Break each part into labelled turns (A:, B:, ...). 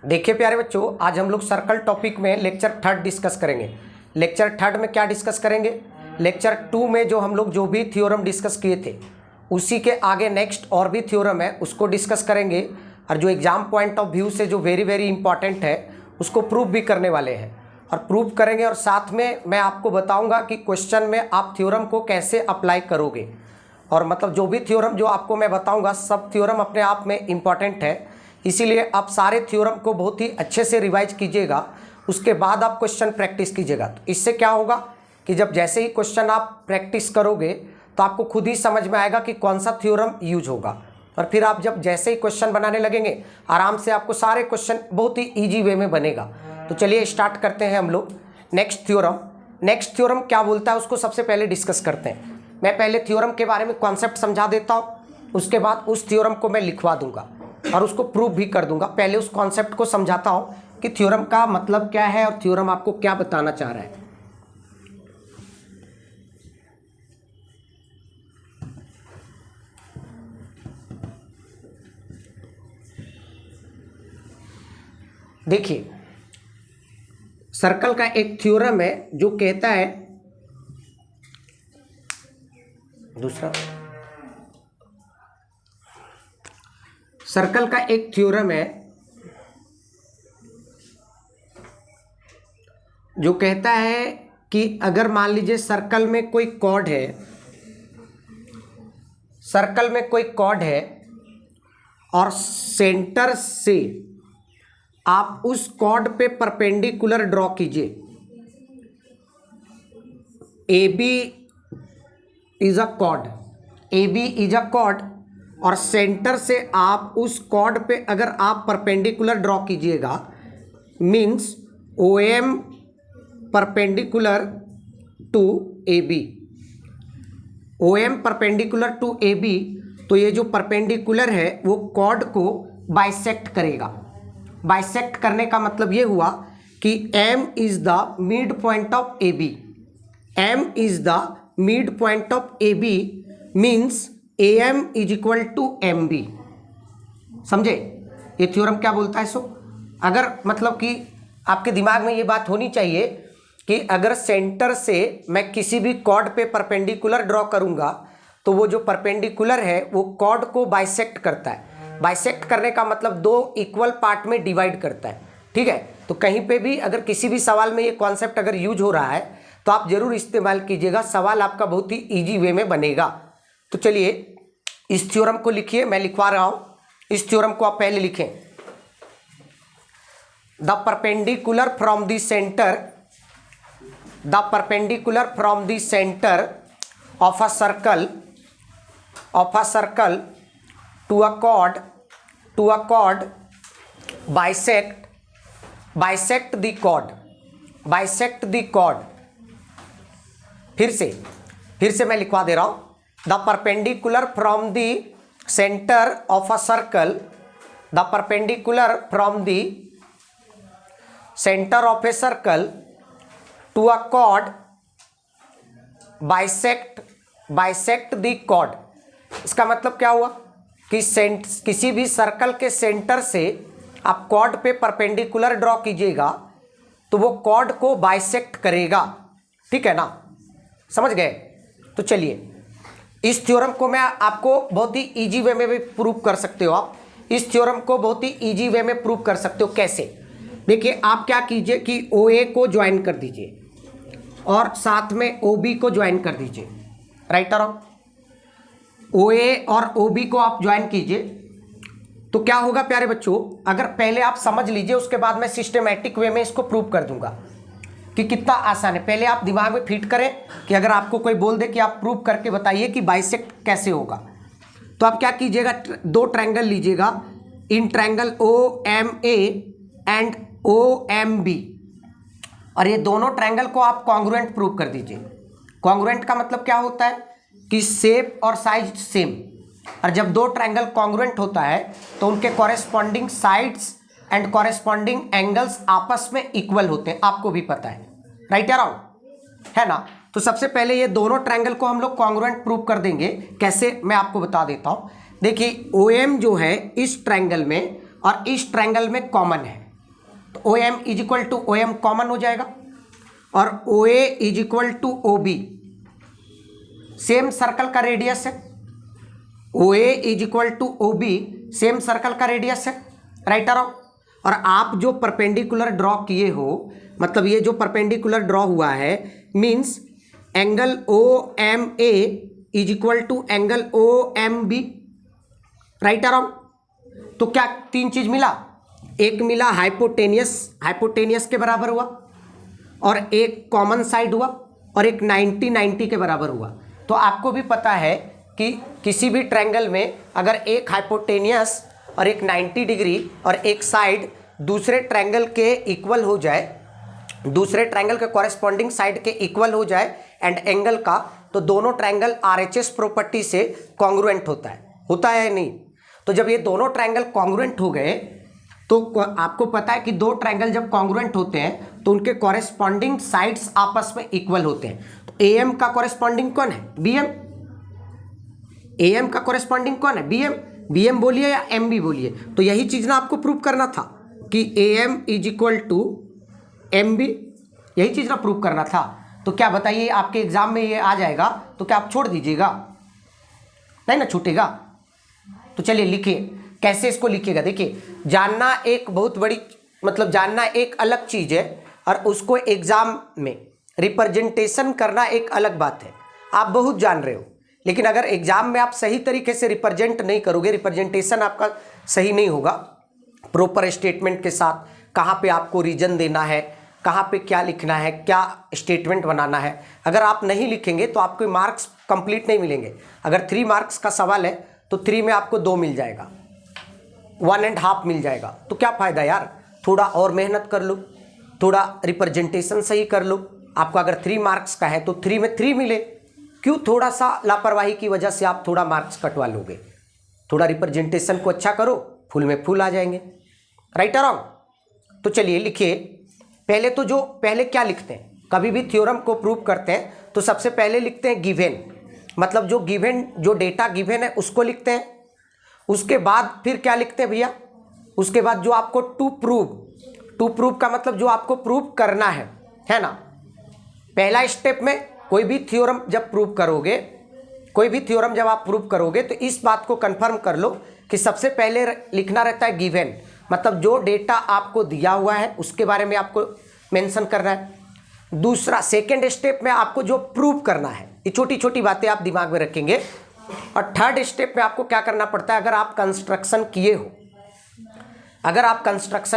A: देखिए प्यारे बच्चों, आज हम लोग सर्कल टॉपिक में लेक्चर 3 डिस्कस करेंगे। लेक्चर 3 में क्या डिस्कस करेंगे? लेक्चर 2 में जो भी थ्योरम डिस्कस किए थे उसी के आगे नेक्स्ट और भी थ्योरम है उसको डिस्कस करेंगे, और जो एग्जाम पॉइंट ऑफ व्यू से जो वेरी इंपॉर्टेंट है उसको प्रूव भी करने वाले हैं और प्रूव करेंगे। और साथ में मैं आपको बताऊंगा कि क्वेश्चन में आप थ्योरम को कैसे अप्लाई करोगे। और मतलब जो भी थ्योरम जो आपको मैं बताऊंगा सब थ्योरम अपने आप में इम्पॉर्टेंट है, इसीलिए आप सारे थ्योरम को बहुत ही अच्छे से रिवाइज कीजिएगा, उसके बाद आप क्वेश्चन प्रैक्टिस कीजिएगा। तो इससे क्या होगा कि जब जैसे ही क्वेश्चन आप प्रैक्टिस करोगे तो आपको खुद ही समझ में आएगा कि कौन सा थ्योरम यूज होगा, और फिर आप जब जैसे ही क्वेश्चन बनाने लगेंगे आराम से आपको सारे क्वेश्चन बहुत ही ईजी वे में बनेगा। तो चलिए स्टार्ट करते हैं हम लोग नेक्स्ट थ्योरम क्या बोलता है उसको सबसे पहले डिस्कस करते हैं। मैं पहले थ्योरम के बारे में कॉन्सेप्ट समझा देता हूँ, उसके बाद उस थ्योरम को मैं लिखवा दूंगा और उसको प्रूव भी कर दूंगा। पहले उस कॉन्सेप्ट को समझाता हूँ कि थ्योरम का मतलब क्या है और थ्योरम आपको क्या बताना चाह रहा है। देखिए, सर्कल का एक थ्योरम है जो कहता है, दूसरा सर्कल का एक थ्योरम है जो कहता है कि अगर मान लीजिए सर्कल में कोई कॉर्ड है और सेंटर से आप उस कॉर्ड पे परपेंडिकुलर ड्रॉ कीजिए। AB इज अ कॉर्ड और सेंटर से आप उस कॉर्ड पे अगर आप परपेंडिकुलर ड्रॉ कीजिएगा means OM perpendicular to AB। OM perpendicular to AB, तो ये जो परपेंडिकुलर है वो कॉर्ड को बाइसेक्ट करेगा। बाइसेक्ट करने का मतलब ये हुआ कि M is the mid point of AB। M is the mid point of AB means AM is equal to MB। समझे ये थ्योरम क्या बोलता है? सो अगर मतलब कि आपके दिमाग में ये बात होनी चाहिए कि अगर सेंटर से मैं किसी भी कॉर्ड पे परपेंडिकुलर ड्रॉ करूंगा तो वो जो परपेंडिकुलर है वो कॉर्ड को बाइसेक्ट करता है। बाइसेक्ट करने का मतलब दो इक्वल पार्ट में डिवाइड करता है, ठीक है। तो कहीं पे भी अगर किसी भी सवाल में ये कॉन्सेप्ट अगर यूज हो रहा है तो आप जरूर इस्तेमाल कीजिएगा, सवाल आपका बहुत ही इजी वे में बनेगा। तो चलिए इस थ्योरम को लिखिए, मैं लिखवा रहा हूं। इस थ्योरम को आप पहले लिखें। The perpendicular from the centre of a circle to a chord bisect the chord. फिर से मैं लिखवा दे रहा हूं। The perpendicular from the centre of a circle to a chord bisect the chord. इसका मतलब क्या हुआ कि किसी भी सर्कल के सेंटर से आप कॉर्ड पे परपेंडिकुलर ड्रॉ कीजिएगा तो वो कॉर्ड को बाइसेक्ट करेगा, ठीक है ना, समझ गए। तो चलिए इस थ्योरम को मैं आपको बहुत ही इजी वे में भी प्रूव कर सकते हो। आप इस थ्योरम को बहुत ही इजी वे में प्रूव कर सकते हो। कैसे? देखिए, आप क्या कीजिए कि OA को ज्वाइन कर दीजिए और साथ में OB को ज्वाइन कर दीजिए। राइट और रॉन्ग? OA और OB को आप ज्वाइन कीजिए तो क्या होगा प्यारे बच्चों, अगर पहले आप समझ लीजिए उसके बाद मैं सिस्टमैटिक वे में इसको प्रूव कर दूंगा कि कितना आसान है। पहले आप दिमाग में फिट करें कि अगर आपको कोई बोल दे कि आप प्रूव करके बताइए कि बाइसेक्ट कैसे होगा, तो आप क्या कीजिएगा, दो ट्रायंगल लीजिएगा, in triangle OMA and OMB, और ये दोनों ट्रायंगल को आप कॉन्ग्रुएंट प्रूव कर दीजिए। कॉन्ग्रुएंट का मतलब क्या होता है कि शेप और साइज सेम, और जब दो ट्रायंगल कॉन्ग्रुएंट होता है तो उनके corresponding sides and corresponding angles आपस में इक्वल होते हैं, आपको भी पता है। राइट या रॉन्ग? है ना। तो सबसे पहले ये दोनों ट्रायंगल को हम लोग कॉन्ग्रुएंट प्रूव कर देंगे। कैसे, मैं आपको बता देता हूं। देखिए OM जो है इस ट्रायंगल में और इस ट्रायंगल में कॉमन है, तो O M is equal to O M common हो जाएगा, और O A is equal to O B, same circle का रेडियस है। O A is equal to O B same circle का रेडियस है, राइट और रॉन्ग। और आप जो परपेंडिकुलर ड्रॉ किए हो, मतलब ये जो परपेंडिकुलर ड्रॉ हुआ है, means angle O M A is equal to angle O M B, right और रॉन्ग। तो क्या तीन चीज मिला, एक मिला हाइपोटेनियस के बराबर हुआ, और एक कॉमन साइड हुआ, और एक 90-90 के बराबर हुआ। तो आपको भी पता है कि किसी भी ट्रायंगल में अगर एक हाइपोटेनियस और एक 90 डिग्री और एक साइड दूसरे ट्रायंगल के इक्वल हो जाए, दूसरे ट्रायंगल के कॉरेस्पॉन्डिंग साइड के इक्वल हो जाए एंड एंगल का, तो दोनों ट्रायंगल आरएचएस प्रॉपर्टी से कॉन्ग्रुएंट होता है या नहीं। तो जब ये दोनों ट्रायंगल कॉन्ग्रुएंट हो गए, तो आपको पता है कि दो ट्रायंगल जब कॉन्ग्रुएंट होते हैं तो उनके कॉरेस्पॉन्डिंग साइड्स आपस में इक्वल होते हैं। तो एएम का कॉरेस्पॉन्डिंग कौन है, बीएम। एएम का कॉरेस्पॉन्डिंग कौन है, बीएम। बीएम बोलिए या एम बी बोलिए। तो यही चीज ना आपको प्रूव करना था कि AM is equal to M B, यही चीज ना प्रूव करना था। तो क्या बताइए, आपके एग्जाम में ये आ जाएगा तो क्या आप छोड़ दीजिएगा, नहीं ना छूटेगा। तो चलिए लिखिए, कैसे इसको लिखिएगा। देखिए, जानना एक बहुत बड़ी, मतलब जानना एक अलग चीज है, और उसको एग्जाम में रिप्रेजेंटेशन करना एक अलग बात है। आप बहुत जान रहे हो, लेकिन अगर एग्जाम में आप सही तरीके से रिप्रेजेंट नहीं करोगे, रिप्रेजेंटेशन आपका सही नहीं होगा प्रॉपर स्टेटमेंट के साथ, कहाँ पे आपको रीजन देना है, कहाँ पे क्या लिखना है, क्या स्टेटमेंट बनाना है, अगर आप नहीं लिखेंगे तो आपको मार्क्स कंप्लीट नहीं मिलेंगे। अगर 3 मार्क्स का सवाल है तो 3 में आपको 2 मिल जाएगा, 1.5 मिल जाएगा। तो क्या फ़ायदा यार, थोड़ा और मेहनत कर लो, थोड़ा रिप्रेजेंटेशन सही कर लो। आपको अगर 3 मार्क्स का है तो 3 में 3 मिले, क्यों थोड़ा सा लापरवाही की वजह से आप थोड़ा मार्क्स कटवा लोगे। थोड़ा रिप्रेजेंटेशन को अच्छा करो, फुल में फुल आ जाएंगे, राइट और रॉन्ग। तो चलिए लिखिए, पहले क्या लिखते हैं, कभी भी थ्योरम को प्रूव करते हैं तो सबसे पहले लिखते हैं गिवन, मतलब जो डेटा गिवन है उसको लिखते हैं। उसके बाद फिर क्या लिखते हैं भैया, उसके बाद जो आपको टू प्रूव का मतलब जो आपको प्रूव करना है ना। पहला स्टेप में कोई भी थ्योरम जब आप प्रूव करोगे तो इस बात को कंफर्म कर लो कि सबसे पहले लिखना रहता है गिवन, मतलब जो डेटा आपको दिया हुआ है उसके बारे में आपको मेंशन करना है। दूसरा सेकंड स्टेप में आपको जो प्रूव करना है, ये छोटी छोटी बातें आप दिमाग में रखेंगे। और थर्ड स्टेप में आपको क्या करना पड़ता है, अगर आप कंस्ट्रक्शन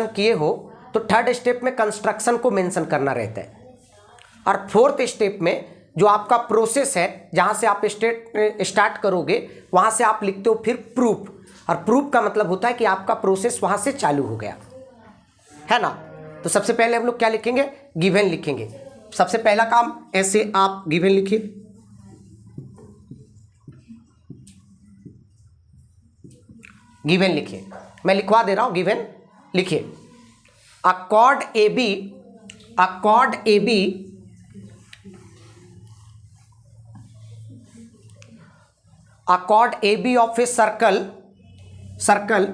A: किए हो तो थर्ड स्टेप में कंस्ट्रक्शन को मेंशन करना रहता है। और फोर्थ स्टेप में जो आपका प्रोसेस है, जहां से आप स्टार्ट करोगे वहां से आप लिखते हो फिर प्रूफ, और प्रूफ का मतलब होता है कि आपका प्रोसेस वहां से चालू हो गया, है ना। तो सबसे पहले हम लोग क्या लिखेंगे, गिवन लिखेंगे। सबसे पहला काम ऐसे आप गिवन लिखिए, गिवन लिखिए, मैं लिखवा दे रहा हूं, गिवन लिखिए। A chord A B of a circle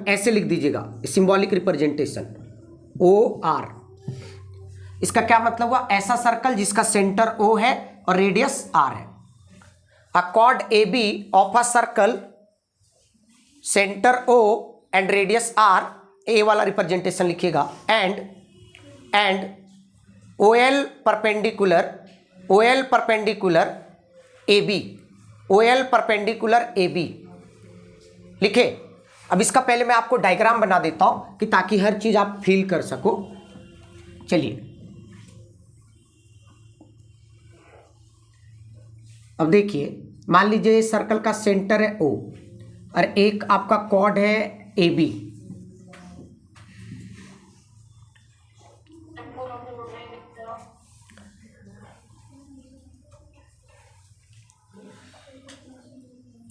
A: ऐसे लिख दीजिएगा, सिंबॉलिक रिप्रेजेंटेशन OR। इसका क्या मतलब हुआ, ऐसा सर्कल जिसका सेंटर O है और रेडियस R है। A chord A B of a circle centre O and radius R, A वाला रिप्रेजेंटेशन लिखिएगा, एंड OL परपेंडिकुलर AB लिखे। अब इसका पहले मैं आपको डायग्राम बना देता हूं कि ताकि हर चीज आप फील कर सको। चलिए, अब देखिए, मान लीजिए सर्कल का सेंटर है O और एक आपका कॉर्ड है AB।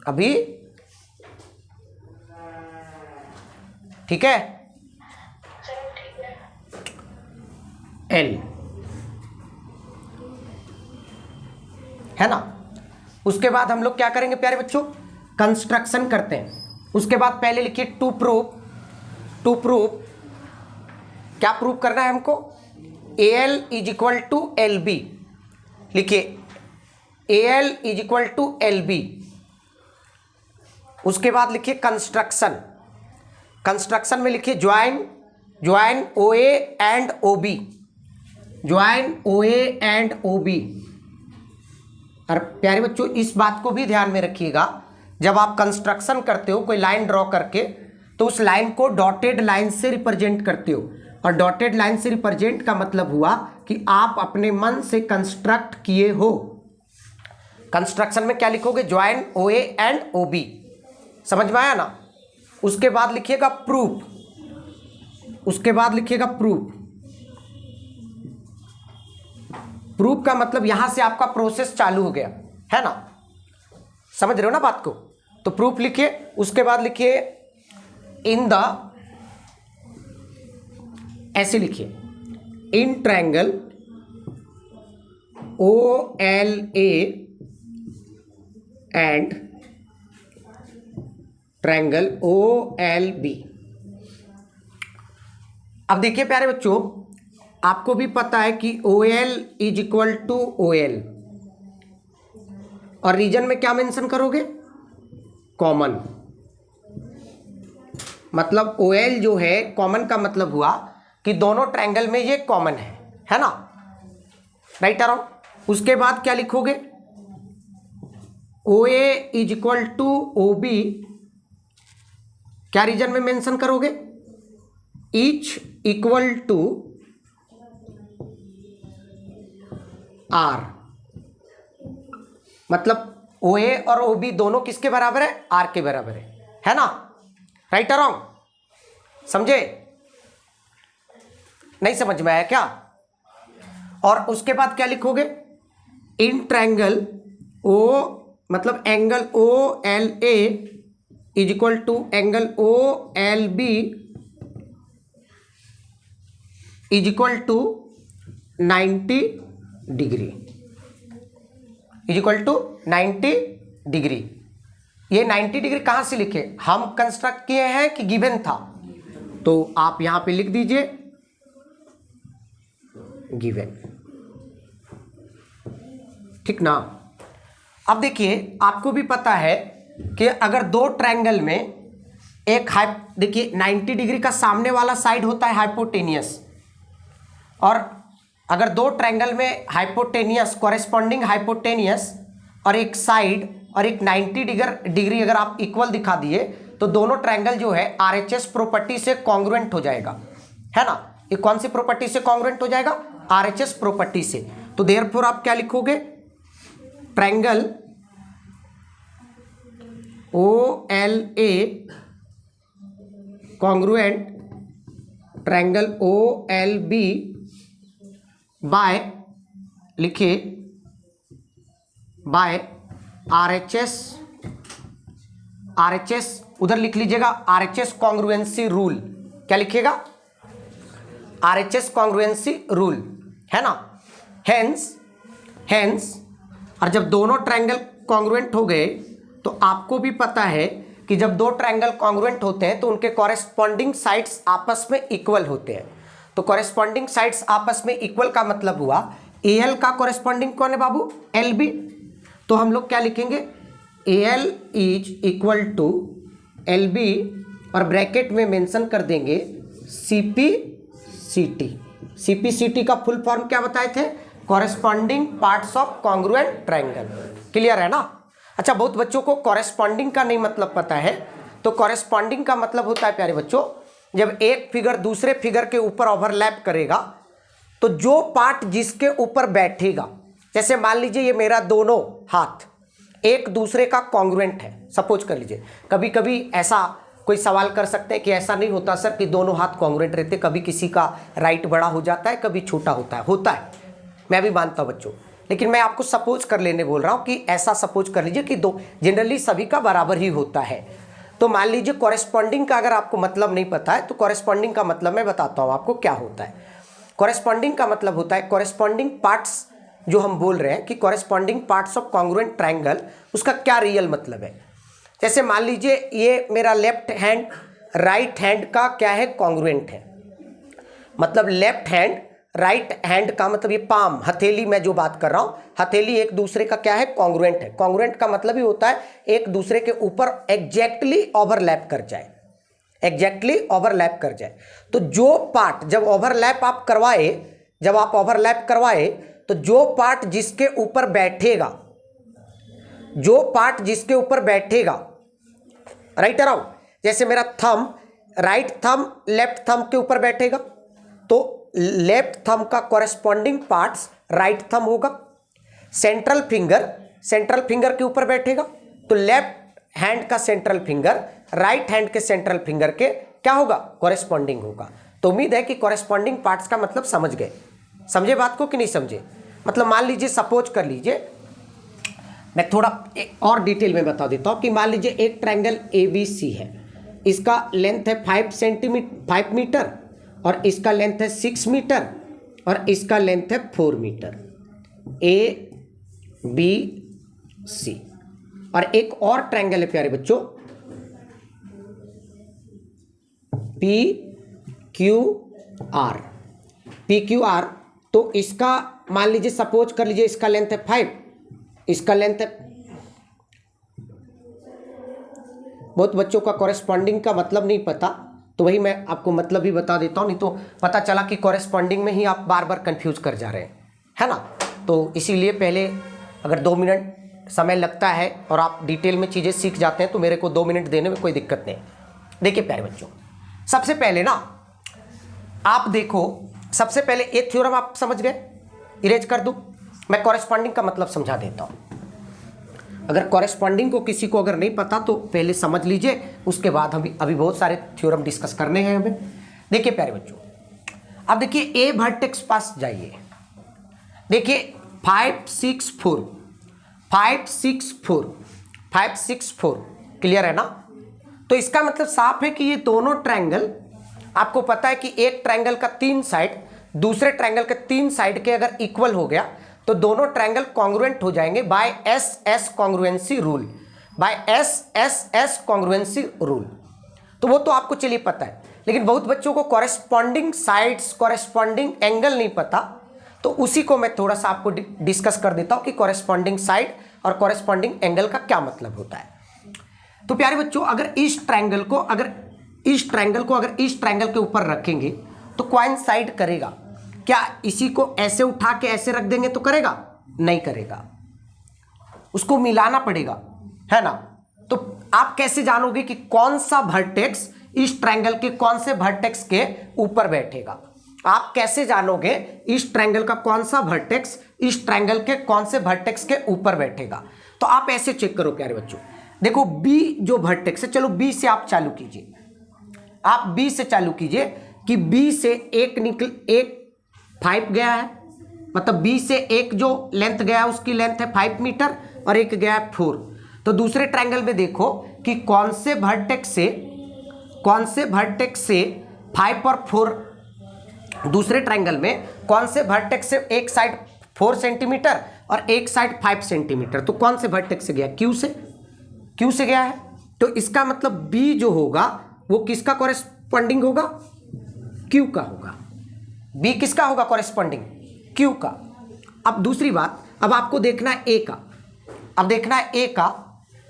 A: अभी ठीक है, L है ना। उसके बाद हम लोग क्या करेंगे प्यारे बच्चों, कंस्ट्रक्शन करते हैं। उसके बाद पहले लिखिए टू प्रूव क्या प्रूव करना है हमको, AL is equal to LB, लिखिए AL is equal to LB। उसके बाद लिखिए कंस्ट्रक्शन, कंस्ट्रक्शन में लिखिए join OA and OB, join OA and OB। और प्यारे बच्चों इस बात को भी ध्यान में रखिएगा, जब आप कंस्ट्रक्शन करते हो कोई लाइन ड्रॉ करके, तो उस लाइन को डॉटेड लाइन से रिप्रेजेंट करते हो, और डॉटेड लाइन से रिप्रेजेंट का मतलब हुआ कि आप अपने मन से कंस्ट्रक्ट किए हो। कंस्ट्रक्शन में क्या लिखोगे, ज्वाइन OA एंड OB, समझ में आया ना। उसके बाद लिखिएगा प्रूफ, उसके बाद लिखिएगा प्रूफ। प्रूफ का मतलब यहां से आपका प्रोसेस चालू हो गया है ना, समझ रहे हो ना बात को। तो प्रूफ लिखिए, उसके बाद लिखिए इन द, ऐसे लिखिए इन triangle OLA and triangle OLB। अब देखिए प्यारे बच्चों, आपको भी पता है कि OL is equal to OL, और रीजन में क्या मेंशन करोगे, कॉमन। मतलब OL जो है कॉमन का मतलब हुआ कि दोनों ट्रायंगल में ये कॉमन है ना, राइट आर रॉन्ग। उसके बाद क्या लिखोगे, OA is equal to OB, क्या रीजन में मेंशन करोगे, ईच इक्वल टू R। मतलब OA और OB दोनों किसके बराबर है, R के बराबर है ना, राइट और रॉन्ग, समझे, नहीं समझ में आया क्या। और उसके बाद क्या लिखोगे, इन ट्रायंगल O, मतलब angle OLA is equal to angle OLB is equal to 90 degree, is equal to 90 degree. ये 90 डिग्री कहां से लिखे, हम कंस्ट्रक्ट किए हैं कि गिवन था, तो आप यहां पे लिख दीजिए गिवन, ठीक ना। अब देखिए आपको भी पता है कि अगर दो ट्रायंगल में एक देखिए 90 डिग्री का सामने वाला साइड होता है हाइपोटेनियस, और अगर दो ट्रायंगल में हाइपोटेनियस कॉरेस्पॉन्डिंग हाइपोटेनियस और एक साइड और एक 90 डिग्री अगर आप इक्वल दिखा दिए, तो दोनों ट्रायंगल जो है RHS प्रॉपर्टी से कॉन्ग्रुएंट हो जाएगा, है ना। ये कौन सी प्रॉपर्टी से कॉन्ग्रुएंट हो जाएगा, RHS प्रॉपर्टी से। तो देयरफॉर आप क्या लिखोगे, triangle OLA congruent triangle OLB by, लिखिए बाय RHS उधर लिख लीजिएगा RHS कॉन्ग्रुएंसी रूल। क्या लिखिएगा, RHS कॉन्ग्रुएंसी रूल, है ना। हेंस और जब दोनों ट्रायंगल कॉन्ग्रुएंट हो गए, तो आपको भी पता है कि जब दो ट्रायंगल कॉन्ग्रुएंट होते हैं तो उनके कॉरेस्पॉन्डिंग साइड्स आपस में इक्वल होते हैं। तो कॉरेस्पॉन्डिंग साइड्स आपस में इक्वल का मतलब हुआ AL का कॉरेस्पॉन्डिंग कौन है बाबू, LB। तो हम लोग क्या लिखेंगे, AL is equal to LB और ब्रैकेट में मेंशन कर देंगे CPCT। CPCT का फुल फॉर्म क्या बताए थे, corresponding parts of congruent triangle. Clear है ना। अच्छा, बहुत बच्चों को कॉरेस्पॉन्डिंग का नहीं मतलब पता है। तो कॉरेस्पॉन्डिंग का मतलब होता है प्यारे बच्चों, जब एक फिगर दूसरे फिगर के ऊपर ओवरलैप करेगा, तो जो पार्ट जिसके ऊपर बैठेगा, जैसे मान लीजिए ये मेरा दोनों हाथ एक दूसरे का कॉन्ग्रुएंट है, सपोज कर लीजिए। कभी कभी ऐसा कोई सवाल कर सकते हैं कि ऐसा नहीं होता सर कि दोनों हाथ कॉन्ग्रुएंट रहते, कभी किसी का राइट बड़ा हो जाता है, कभी छोटा होता है, मैं भी मानता हूं बच्चों। लेकिन मैं आपको सपोज कर लेने बोल रहा हूं कि ऐसा सपोज कर लीजिए कि दो जनरली सभी का बराबर ही होता है। तो मान लीजिए कॉरेस्पॉन्डिंग का अगर आपको मतलब नहीं पता है, तो कॉरेस्पॉन्डिंग का मतलब मैं बताता हूं आपको क्या होता है। कॉरेस्पॉन्डिंग का मतलब होता है कॉरेस्पॉन्डिंग पार्ट्स, जो हम बोल रहे हैं कि corresponding parts of congruent triangle, उसका क्या रियल मतलब है। जैसे मान लीजिए ये मेरा लेफ्ट हैंड राइट हैंड का क्या है, कॉन्ग्रुएंट है। मतलब लेफ्ट हैंड, राइट हैंड का मतलब ये पाम, हथेली में जो बात कर रहा हूं, हथेली एक दूसरे का क्या है, कॉन्ग्रुएंट है। कॉन्ग्रुएंट का मतलब ही होता है एक दूसरे के ऊपर एग्जैक्टली ओवरलैप कर जाए, एग्जैक्टली ओवरलैप कर जाए। तो जो पार्ट जब ओवरलैप आप करवाए, जब आप ओवरलैप करवाए, तो जो पार्ट जिसके ऊपर बैठेगा, जो पार्ट जिसके ऊपर बैठेगा राइट अराउंड, जैसे मेरा thumb, right thumb left thumb के ऊपर बैठेगा, तो लेफ्ट थंब का कॉरेस्पॉन्डिंग पार्ट्स राइट थंब होगा। सेंट्रल फिंगर के ऊपर बैठेगा, तो लेफ्ट हैंड का सेंट्रल फिंगर राइट हैंड के सेंट्रल फिंगर के क्या होगा, कॉरेस्पॉन्डिंग होगा। तो उम्मीद है कि कॉरेस्पॉन्डिंग पार्ट्स का मतलब समझ गए, समझे बात को कि नहीं समझे। मतलब मान लीजिए, सपोज कर लीजिए, मैं थोड़ा और डिटेल में बता देता हूं कि मान लीजिए एक ट्रायंगल ABC है, इसका लेंथ है 5 मीटर और इसका लेंथ है 6 मीटर और इसका लेंथ है 4 मीटर, ABC। और एक और ट्रायंगल है प्यारे बच्चों, PQR। तो इसका मान लीजिए, सपोज कर लीजिए, इसका लेंथ है 5, इसका लेंथ है, बहुत बच्चों का कॉरेस्पॉन्डिंग का मतलब नहीं पता, तो वही मैं आपको मतलब भी बता देता हूं, नहीं तो पता चला कि कॉरेस्पॉन्डिंग में ही आप बार बार कंफ्यूज कर जा रहे हैं, है ना। तो इसीलिए पहले अगर 2 मिनट समय लगता है और आप डिटेल में चीज़ें सीख जाते हैं तो मेरे को 2 मिनट देने में कोई दिक्कत नहीं। देखिए प्यारे बच्चों, सबसे पहले ना आप देखो, सबसे पहले एक थ्योरम आप समझ गए, इरेज कर दूं, मैं कॉरेस्पॉन्डिंग का मतलब समझा देता हूं। अगर कॉरेस्पॉन्डिंग को किसी को अगर नहीं पता तो पहले समझ लीजिए, उसके बाद हम अभी बहुत सारे थ्योरम डिस्कस करने हैं हमें। देखिए प्यारे बच्चों, अब देखिए ए वर्टेक्स पास जाइए, देखिए 5 6 4 क्लियर है ना। तो इसका मतलब साफ है कि ये दोनों ट्रायंगल, आपको पता है कि एक ट्रायंगल का 3 साइड दूसरे ट्रायंगल के 3 साइड के अगर इक्वल हो गया तो दोनों ट्रायंगल कॉन्ग्रुएंट हो जाएंगे by S congruency rule, by S congruency rule. तो वो तो आपको चलिए पता है, लेकिन बहुत बच्चों को कॉरेस्पॉन्डिंग साइड्स, कॉरेस्पॉन्डिंग एंगल नहीं पता, तो उसी को मैं थोड़ा सा आपको डिस्कस कर देता हूं कि कॉरेस्पॉन्डिंग साइड और कॉरेस्पॉन्डिंग एंगल का क्या मतलब होता है। तो प्यारे बच्चों, अगर इस ट्रायंगल को अगर इस ट्रायंगल के ऊपर रखेंगे तो कोइंसाइड करेगा क्या? इसी को ऐसे उठा के ऐसे रख देंगे तो करेगा? नहीं करेगा, उसको मिलाना पड़ेगा, है ना। तो आप कैसे जानोगे कि कौन सा वर्टेक्स इस ट्रायंगल के कौन से वर्टेक्स के ऊपर बैठेगा? आप कैसे जानोगे इस ट्रायंगल का कौन सा वर्टेक्स इस ट्रायंगल के कौन से वर्टेक्स के ऊपर बैठेगा? तो आप ऐसे चेक करो प्यारे बच्चों, देखो बी जो वर्टेक्स है, चलो बी से आप चालू कीजिए, आप बी से चालू कीजिए कि बी से एक 5 गया है, मतलब बी से एक जो लेंथ गया उसकी लेंथ है 5 मीटर और एक गया है 4। तो दूसरे ट्रायंगल में देखो कि कौन से वर्टेक्स से 5 और 4, दूसरे ट्रायंगल में कौन से वर्टेक्स से एक साइड 4 सेंटीमीटर और एक साइड 5 सेंटीमीटर, तो कौन से वर्टेक्स से गया? क्यू से गया है। तो इसका मतलब बी जो होगा वो किसका कॉरेस्पॉन्डिंग होगा? क्यू का होगा। बी किसका होगा कॉरेस्पॉन्डिंग? क्यू का। अब दूसरी बात, अब आपको देखना है ए का, अब देखना है ए का।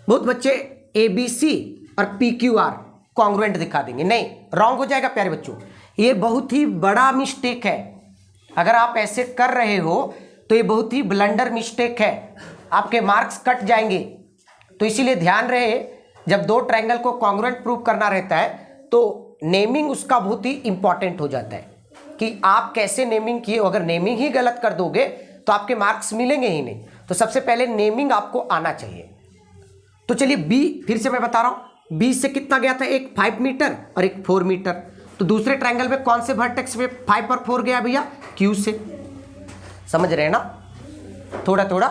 A: बहुत बच्चे ABC और PQR कॉन्ग्रुएंट दिखा देंगे, नहीं, रॉन्ग हो जाएगा प्यारे बच्चों, ये बहुत ही बड़ा मिस्टेक है। अगर आप ऐसे कर रहे हो तो ये बहुत ही ब्लंडर मिस्टेक है, आपके मार्क्स कट जाएंगे। तो इसीलिए ध्यान रहे, जब 2 ट्रायंगल को कॉन्ग्रुएंट प्रूव करना रहता है तो नेमिंग उसका बहुत ही इंपॉर्टेंट हो जाता है कि आप कैसे नेमिंग किए। अगर नेमिंग ही गलत कर दोगे तो आपके मार्क्स मिलेंगे ही नहीं। तो सबसे पहले नेमिंग आपको आना चाहिए। तो चलिए बी, फिर से मैं बता रहा हूं, बी से कितना गया था? एक 5 मीटर और एक 4 मीटर। तो दूसरे ट्रायंगल में कौन से वर्टेक्स में 5 और 4 गया भैया? क्यू से। समझ रहे हैं ना थोड़ा थोड़ा।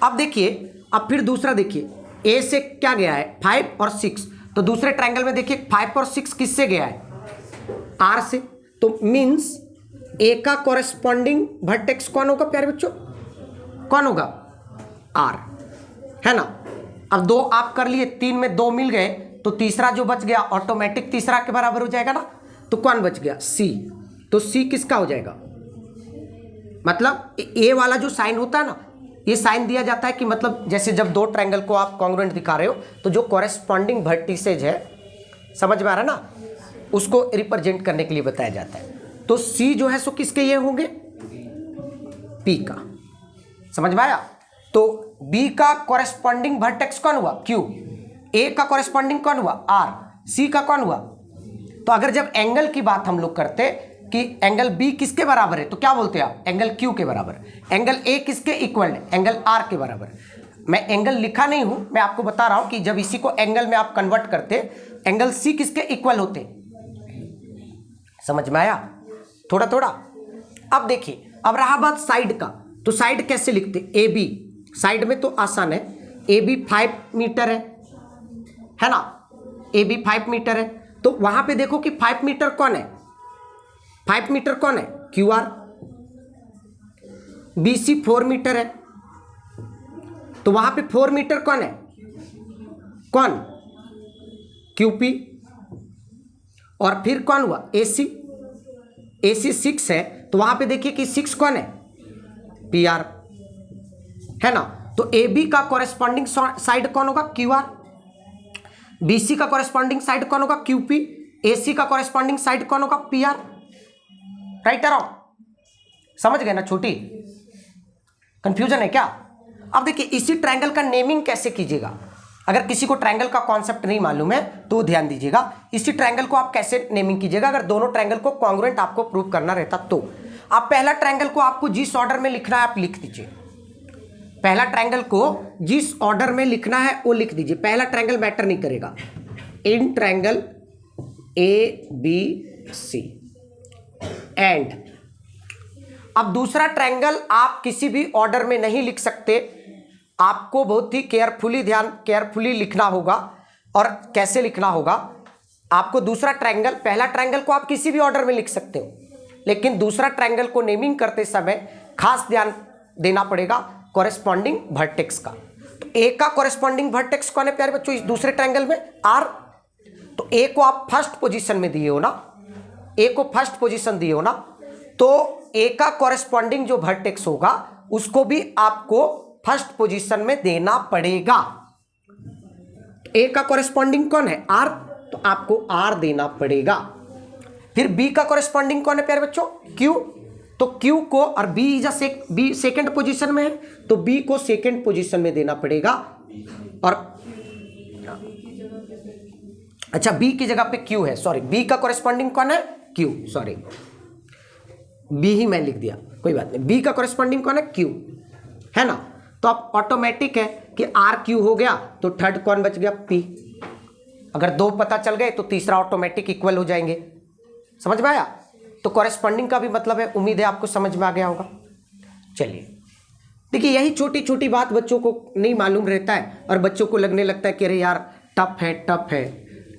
A: अब देखिए, अब फिर दूसरा देखिए, ए से क्या गया है? 5 और 6। तो दूसरे ट्रायंगल में देखिए 5 और 6 किससे गया है? आर से। तो मीन्स ए का कॉरेस्पॉन्डिंग वर्टेक्स कौन होगा प्यारे बच्चों? कौन होगा? आर, है ना। अब 2 आप कर लिए, 3 में 2 मिल गए, तो तीसरा जो बच गया ऑटोमेटिक तीसरा के बराबर हो जाएगा ना। तो कौन बच गया? सी। तो सी किसका हो जाएगा? मतलब ए वाला जो साइन होता है ना, ये साइन दिया जाता है कि मतलब जैसे जब दो ट्रायंगल को आप कॉन्ग्रुएंट दिखा रहे हो तो जो कॉरेस्पॉन्डिंग वर्टिसेज है, समझ में आ रहा है ना, उसको रिप्रेजेंट करने के लिए बताया जाता है। तो सी जो है सो किसके ये होंगे? पी का। समझ में आया? तो बी का कॉरेस्पॉन्डिंग वर्टेक्स कौन हुआ? क्यू। ए का कॉरेस्पॉन्डिंग कौन हुआ? आर। सी का कौन हुआ? तो अगर जब एंगल की बात हम लोग करते कि एंगल बी किसके बराबर है, तो क्या बोलते हैं आप? एंगल क्यू के बराबर। एंगल ए किसके इक्वल है? एंगल आर के बराबर। मैं एंगल लिखा नहीं हूं, मैं आपको बता रहा हूं कि जब इसी को एंगल में आप कन्वर्ट करते, एंगल सी किसके इक्वल होते? समझ में आया? थोड़ा थोड़ा। अब देखिए, अब रहा बात साइड का, तो साइड कैसे लिखते? A B. साइड में तो आसान है, ए बी 5 मीटर है ना, ए बी 5 मीटर है। तो वहां पे देखो कि 5 मीटर कौन है? 5 मीटर कौन है? Q R. B C 4 metre है, तो वहां पे 4 मीटर कौन है? कौन? Q P. और फिर कौन हुआ? ए सी। ए सी 6 है, तो वहां पे देखिए कि 6 कौन है? पी आर, है ना। तो ए बी का कॉरेस्पॉन्डिंग साइड कौन होगा? Q R. बी सी का कॉरेस्पॉन्डिंग साइड कौन होगा? Q P. ए सी का कॉरेस्पॉन्डिंग साइड कौन होगा? P R. राइट और रॉन्ग? समझ गए ना? छोटी कंफ्यूजन है क्या? अब देखिए, इसी ट्रायंगल का नेमिंग कैसे कीजिएगा? अगर किसी को ट्रायंगल का कॉन्सेप्ट नहीं मालूम है तो ध्यान दीजिएगा, इसी ट्रायंगल को आप कैसे नेमिंग कीजिएगा अगर दोनों ट्रायंगल को कॉन्ग्रुएंट आपको प्रूव करना रहता तो। आप पहला ट्रायंगल को आपको जिस ऑर्डर में लिखना है आप लिख दीजिए। पहला ट्रायंगल को जिस ऑर्डर में लिखना है वो लिख दीजिए। पहला ट्रायंगल मैटर नहीं करेगा। In triangle A B C and. अब दूसरा ट्रायंगल आप किसी भी ऑर्डर में नहीं लिख सकते, आपको बहुत ही केयरफुली लिखना होगा। और कैसे लिखना होगा? आपको दूसरा ट्रायंगल, पहला ट्रायंगल को आप किसी भी ऑर्डर में लिख सकते हो, लेकिन दूसरा ट्रायंगल को नेमिंग करते समय खास ध्यान देना पड़ेगा कॉरेस्पॉन्डिंग वर्टेक्स का। तो ए का कॉरेस्पॉन्डिंग वर्टेक्स कौन है प्यारे बच्चों इस दूसरे ट्रायंगल में? आर। तो ए को आप फर्स्ट पोजीशन में दिए हो ना, ए को फर्स्ट पोजीशन दिए हो ना, तो ए का कॉरेस्पॉन्डिंग जो वर्टेक्स होगा उसको भी आपको फर्स्ट पोजीशन में देना पड़ेगा। ए का कॉरेस्पॉन्डिंग कौन है? आर, तो आपको आर देना पड़ेगा। फिर बी का कॉरेस्पॉन्डिंग कौन है प्यारे बच्चों? क्यू। तो क्यू को, और बी सेकंड पोजीशन में है तो बी को सेकंड पोजीशन में देना पड़ेगा। और अच्छा, बी की जगह पे क्यू है, सॉरी, बी का कॉरेस्पॉन्डिंग कौन है? क्यू, सॉरी बी ही मैं लिख दिया, कोई बात नहीं। बी का कॉरेस्पॉन्डिंग कौन है? क्यू, है ना। तो अब ऑटोमेटिक है कि आर क्यू हो गया, तो थर्ड कौन बच गया? पी। अगर दो पता चल गए तो तीसरा ऑटोमेटिक इक्वल हो जाएंगे। समझ में आया? तो कॉरेस्पॉन्डिंग का भी मतलब है, उम्मीद है आपको समझ में आ गया होगा। चलिए देखिए, यही छोटी छोटी बात बच्चों को नहीं मालूम रहता है और बच्चों को लगने लगता है कि अरे यार टफ है टफ है।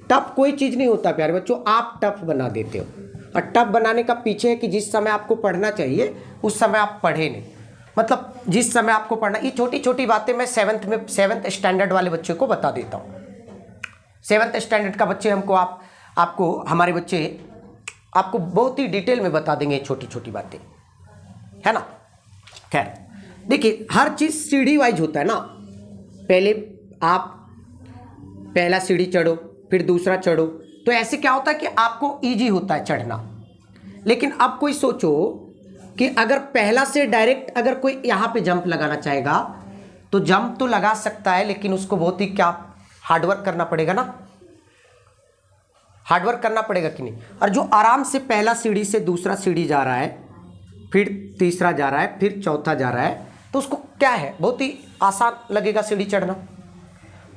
A: टफ कोई चीज़ नहीं होता प्यारे बच्चों, आप टफ बना देते हो। और टफ बनाने का पीछे है कि जिस समय आपको पढ़ना चाहिए उस समय आप पढ़े नहीं, मतलब जिस समय आपको पढ़ना, ये छोटी छोटी बातें मैं सेवन्थ स्टैंडर्ड वाले बच्चे को बता देता हूँ। 7th स्टैंडर्ड का बच्चे हमको आपको हमारे बच्चे आपको बहुत ही डिटेल में बता देंगे छोटी छोटी बातें, है ना। खैर देखिए, हर चीज़ सीढ़ी वाइज होता है ना। पहले आप पहला सीढ़ी चढ़ो, फिर दूसरा चढ़ो, तो ऐसे क्या होता है कि आपको इजी होता है चढ़ना। लेकिन अब कोई सोचो कि अगर पहला से डायरेक्ट अगर कोई यहाँ पे जंप लगाना चाहेगा तो जंप तो लगा सकता है, लेकिन उसको बहुत ही क्या हार्डवर्क करना पड़ेगा ना, हार्डवर्क करना पड़ेगा कि नहीं। और जो आराम से पहला सीढ़ी से दूसरा सीढ़ी जा रहा है, फिर तीसरा जा रहा है, फिर चौथा जा रहा है, तो उसको क्या है, बहुत ही आसान लगेगा सीढ़ी चढ़ना।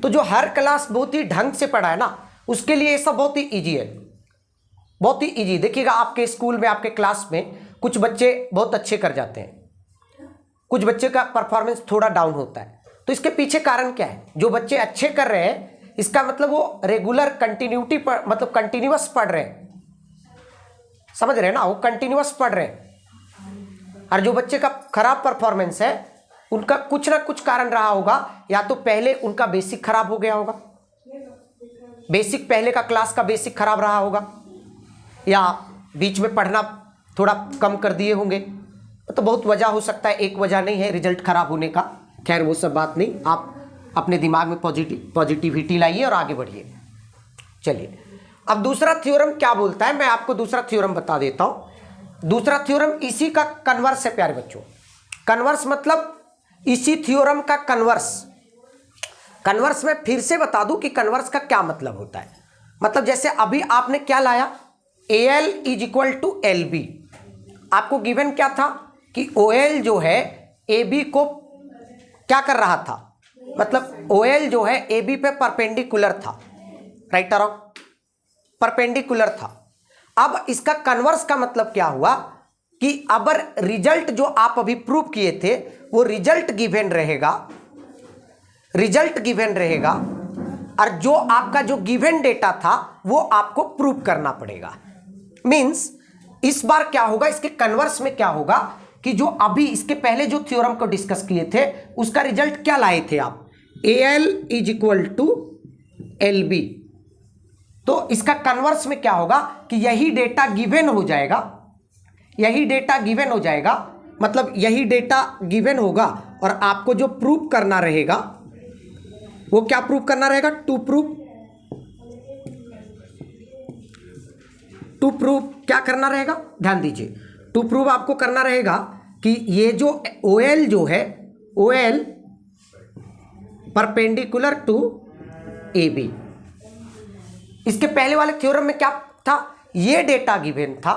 A: तो जो हर क्लास बहुत ही ढंग से पढ़ा है ना, उसके लिए ये सब बहुत ही ईजी है, बहुत ही ईजी। देखिएगा आपके स्कूल में, आपके क्लास में कुछ बच्चे बहुत अच्छे कर जाते हैं, कुछ बच्चे का परफॉर्मेंस थोड़ा डाउन होता है। तो इसके पीछे कारण क्या है? जो बच्चे अच्छे कर रहे हैं इसका मतलब वो रेगुलर कंटिन्यूटी पर, मतलब कंटिन्यूअस पढ़ रहे हैं, समझ रहे हैं ना, वो कंटिन्यूअस पढ़ रहे हैं। और जो बच्चे का खराब परफॉर्मेंस है उनका कुछ ना कुछ कारण रहा होगा, या तो पहले उनका बेसिक खराब हो गया होगा, बेसिक पहले का क्लास का बेसिक खराब रहा होगा, या बीच में पढ़ना थोड़ा कम कर दिए होंगे, तो बहुत वजह हो सकता है, एक वजह नहीं है रिजल्ट खराब होने का। खैर वो सब बात नहीं, आप अपने दिमाग में पॉजिटिविटी लाइए और आगे बढ़िए। चलिए अब दूसरा थ्योरम क्या बोलता है, मैं आपको दूसरा थ्योरम बता देता हूं। दूसरा थ्योरम इसी का कन्वर्स है प्यारे बच्चों। कन्वर्स मतलब इसी थ्योरम का कन्वर्स। कन्वर्स में फिर से बता दूं कि कन्वर्स का क्या मतलब होता है। मतलब जैसे अभी आपने क्या लाया, AL is equal to LB। आपको गिवन क्या था कि OL जो है AB को क्या कर रहा था, मतलब OL जो है AB पे परपेंडिकुलर था, राइट और रॉन्ग, परपेंडिकुलर था। अब इसका कन्वर्स का मतलब क्या हुआ कि अब रिजल्ट जो आप अभी प्रूव किए थे वो रिजल्ट गिवन रहेगा, रिजल्ट गिवन रहेगा, और जो आपका जो गिवन डेटा था वो आपको प्रूव करना पड़ेगा। मींस इस बार क्या होगा, इसके कन्वर्स में क्या होगा कि जो अभी इसके पहले जो थ्योरम को डिस्कस किए थे उसका रिजल्ट क्या लाए थे आप, AL is equal to LB। तो इसका कन्वर्स में क्या होगा कि यही डेटा गिवन हो जाएगा, यही डेटा गिवन हो जाएगा, मतलब यही डेटा गिवन होगा और आपको जो प्रूव करना रहेगा वो क्या प्रूव करना रहेगा, टू प्रूव क्या करना रहेगा, ध्यान दीजिए, टू प्रूव आपको करना रहेगा कि ये जो OL जो है, OL परपेंडिकुलर टू AB। इसके पहले वाले थ्योरम में क्या था, ये डेटा गिवन था,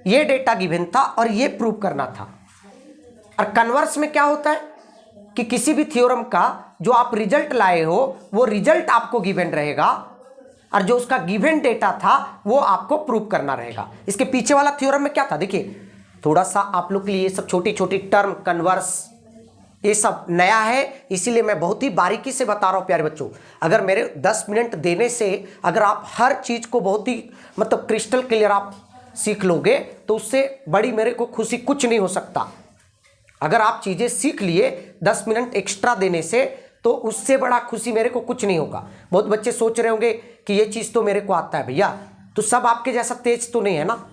A: ये डेटा गिवन था और ये प्रूव करना था। और कन्वर्स में क्या होता है कि किसी भी थ्योरम का जो आप रिजल्ट लाए हो वो रिजल्ट आपको गिवन रहेगा और जो उसका गिवन डेटा था वो आपको प्रूव करना रहेगा। इसके पीछे वाला थ्योरम में क्या था, देखिए थोड़ा सा आप लोग के लिए ये सब छोटी छोटी टर्म, कन्वर्स, ये सब नया है, इसीलिए मैं बहुत ही बारीकी से बता रहा हूं प्यारे बच्चों। अगर मेरे 10 मिनट देने से अगर आप हर चीज को बहुत ही मतलब क्रिस्टल क्लियर आप सीख लोगे तो उससे बड़ी मेरे को खुशी कुछ नहीं हो सकता। अगर आप चीजें सीख लिए 10 मिनट एक्स्ट्रा देने से तो उससे बड़ा खुशी मेरे को कुछ नहीं होगा। बहुत बच्चे सोच रहे होंगे कि ये चीज तो मेरे को आता है भैया, तो सब आपके जैसा तेज तो नहीं है ना।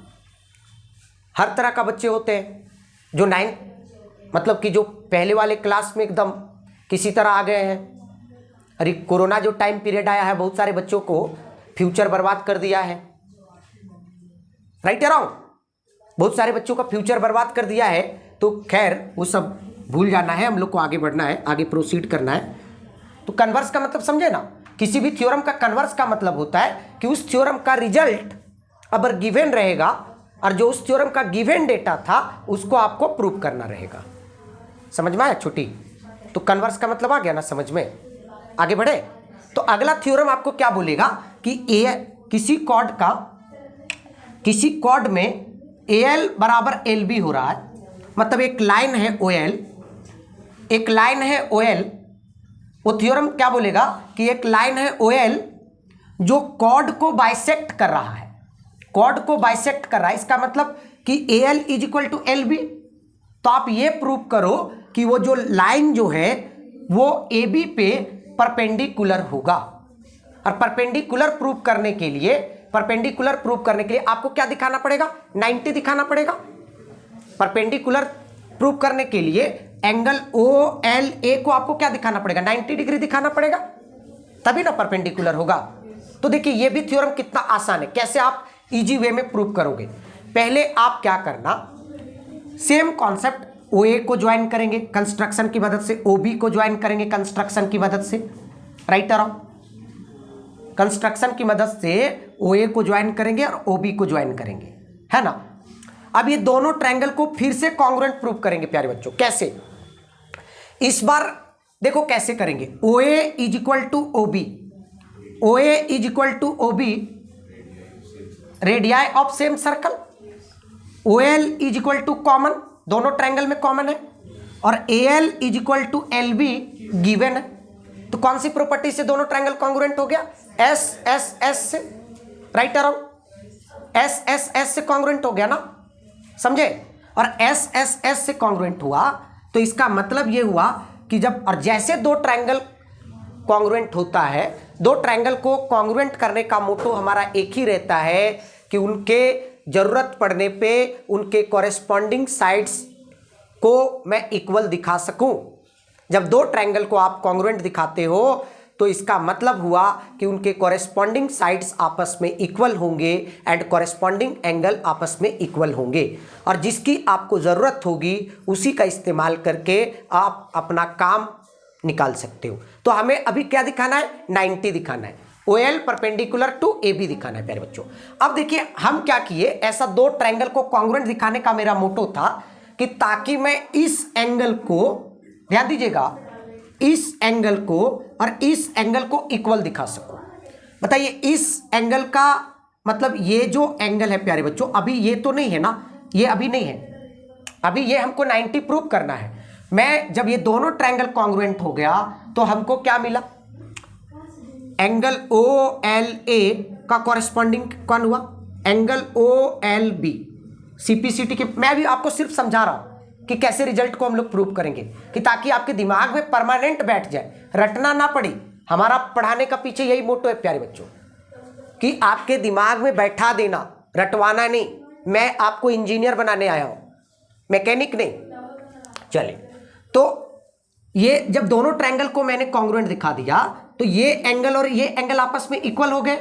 A: हर तरह का बच्चे होते हैं जो 9 मतलब कि जो पहले वाले क्लास में एकदम किसी तरह आ गए हैं। अरे कोरोना जो टाइम पीरियड आया है बहुत सारे बच्चों को फ्यूचर बर्बाद कर दिया है, राइट या रॉन्ग, बहुत सारे बच्चों का फ्यूचर बर्बाद कर दिया है। तो खैर वो सब भूल जाना है, हम लोग को आगे बढ़ना है, आगे प्रोसीड करना है। तो कन्वर्स का मतलब समझे ना, किसी भी थ्योरम का कन्वर्स का मतलब होता है कि उस थ्योरम का रिजल्ट अगर गिवन रहेगा और जो उस थ्योरम का गिवन डेटा था उसको आपको प्रूव करना रहेगा। समझ में आया छोटी? तो कन्वर्स का मतलब आ गया ना समझ में। आगे बढ़े तो अगला थ्योरम आपको क्या बोलेगा कि किसी कॉर्ड में AL बराबर LB हो रहा है, मतलब एक लाइन है OL, एक लाइन है OL। वो थ्योरम क्या बोलेगा कि एक लाइन है OL जो कॉर्ड को बाइसेक्ट कर रहा है, कॉर्ड को बाइसेक्ट कर रहा है। इसका मतलब कि AL is equal to LB। तो आप ये प्रूव करो कि वो जो लाइन जो है वो AB पे परपेंडिकुलर होगा। और परपेंडिकुलर प्रूव करने के लिए आपको क्या दिखाना पड़ेगा, 90 दिखाना पड़ेगा। परपेंडिकुलर प्रूव करने के लिए एंगल OLA को आपको क्या दिखाना पड़ेगा, 90 डिग्री दिखाना पड़ेगा, तभी ना परपेंडिकुलर होगा। तो देखिए ये भी थ्योरम कितना आसान है, कैसे आप इजी वे में प्रूव करोगे। पहले आप क्या करना, सेम कॉन्सेप्ट OA को ज्वाइन करेंगे कंस्ट्रक्शन की मदद से, OB को ज्वाइन करेंगे कंस्ट्रक्शन की मदद से, राइट और कंस्ट्रक्शन की मदद से OA को ज्वाइन करेंगे और OB को ज्वाइन करेंगे, है ना। अब ये दोनों ट्रायंगल को फिर से कॉन्ग्रुएंट प्रूव करेंगे प्यारे बच्चों। कैसे, इस बार देखो कैसे करेंगे। OA is equal to OB, OA is equal to OB radii of same circle, OL is equal to common, दोनों ट्रायंगल में कॉमन है, और AL is equal to LB given है। तो कौन सी प्रॉपर्टी से दोनों ट्रायंगल कॉन्ग्रुएंट हो गया, SSS से, राइट अराउंड, SSS से कॉन्ग्रुएंट हो गया ना, समझे। और SSS से कॉन्ग्रुएंट हुआ तो इसका मतलब ये हुआ कि जब, और जैसे दो ट्रायंगल कॉन्ग्रुएंट होता है, दो ट्रायंगल को कॉन्ग्रुएंट करने का मोटो हमारा एक ही रहता है कि उनके जरूरत पड़ने पे उनके कॉरेस्पॉन्डिंग साइड्स को मैं इक्वल दिखा सकूं। जब दो ट्रायंगल को आप कॉन्ग्रुएंट दिखाते हो तो इसका मतलब हुआ कि उनके कॉरेस्पॉन्डिंग साइड्स आपस में इक्वल होंगे एंड कॉरेस्पॉन्डिंग एंगल आपस में इक्वल होंगे, और जिसकी आपको ज़रूरत होगी उसी का इस्तेमाल करके आप अपना काम निकाल सकते हो। तो हमें अभी क्या दिखाना है, 90 दिखाना है, OL परपेंडिकुलर टू AB दिखाना है प्यारे बच्चों। अब देखिए हम क्या किए, ऐसा दो ट्रायंगल को कॉन्ग्रुएंट दिखाने का मेरा मोटो था कि ताकि मैं इस एंगल को, ध्यान दीजिएगा, इस एंगल को और इस एंगल को इक्वल दिखा सकूं। बताइए इस एंगल का मतलब ये जो एंगल है प्यारे बच्चों, अभी ये तो नहीं है ना, ये अभी नहीं है, अभी ये हमको 90 प्रूव करना है। मैं जब ये दोनों ट्रायंगल कॉन्ग्रुएंट हो गया तो हमको क्या मिला, एंगल OLA का कॉरेस्पॉन्डिंग कौन हुआ, एंगल OLB। CPCT के मैं भी आपको सिर्फ समझा रहा हूं कि कैसे रिजल्ट को हम लोग प्रूव करेंगे, कि ताकि आपके दिमाग में परमानेंट बैठ जाए, रटना ना पड़े। हमारा पढ़ाने का पीछे यही मोटो है प्यारे बच्चों, कि आपके दिमाग में बैठा देना, रटवाना नहीं। मैं आपको इंजीनियर बनाने आया हूं, मैकेनिक नहीं। चलिए, तो ये जब दोनों ट्रायंगल को मैंने कॉन्ग्रुएंट दिखा दिया तो ये एंगल और ये एंगल आपस में इक्वल हो गए।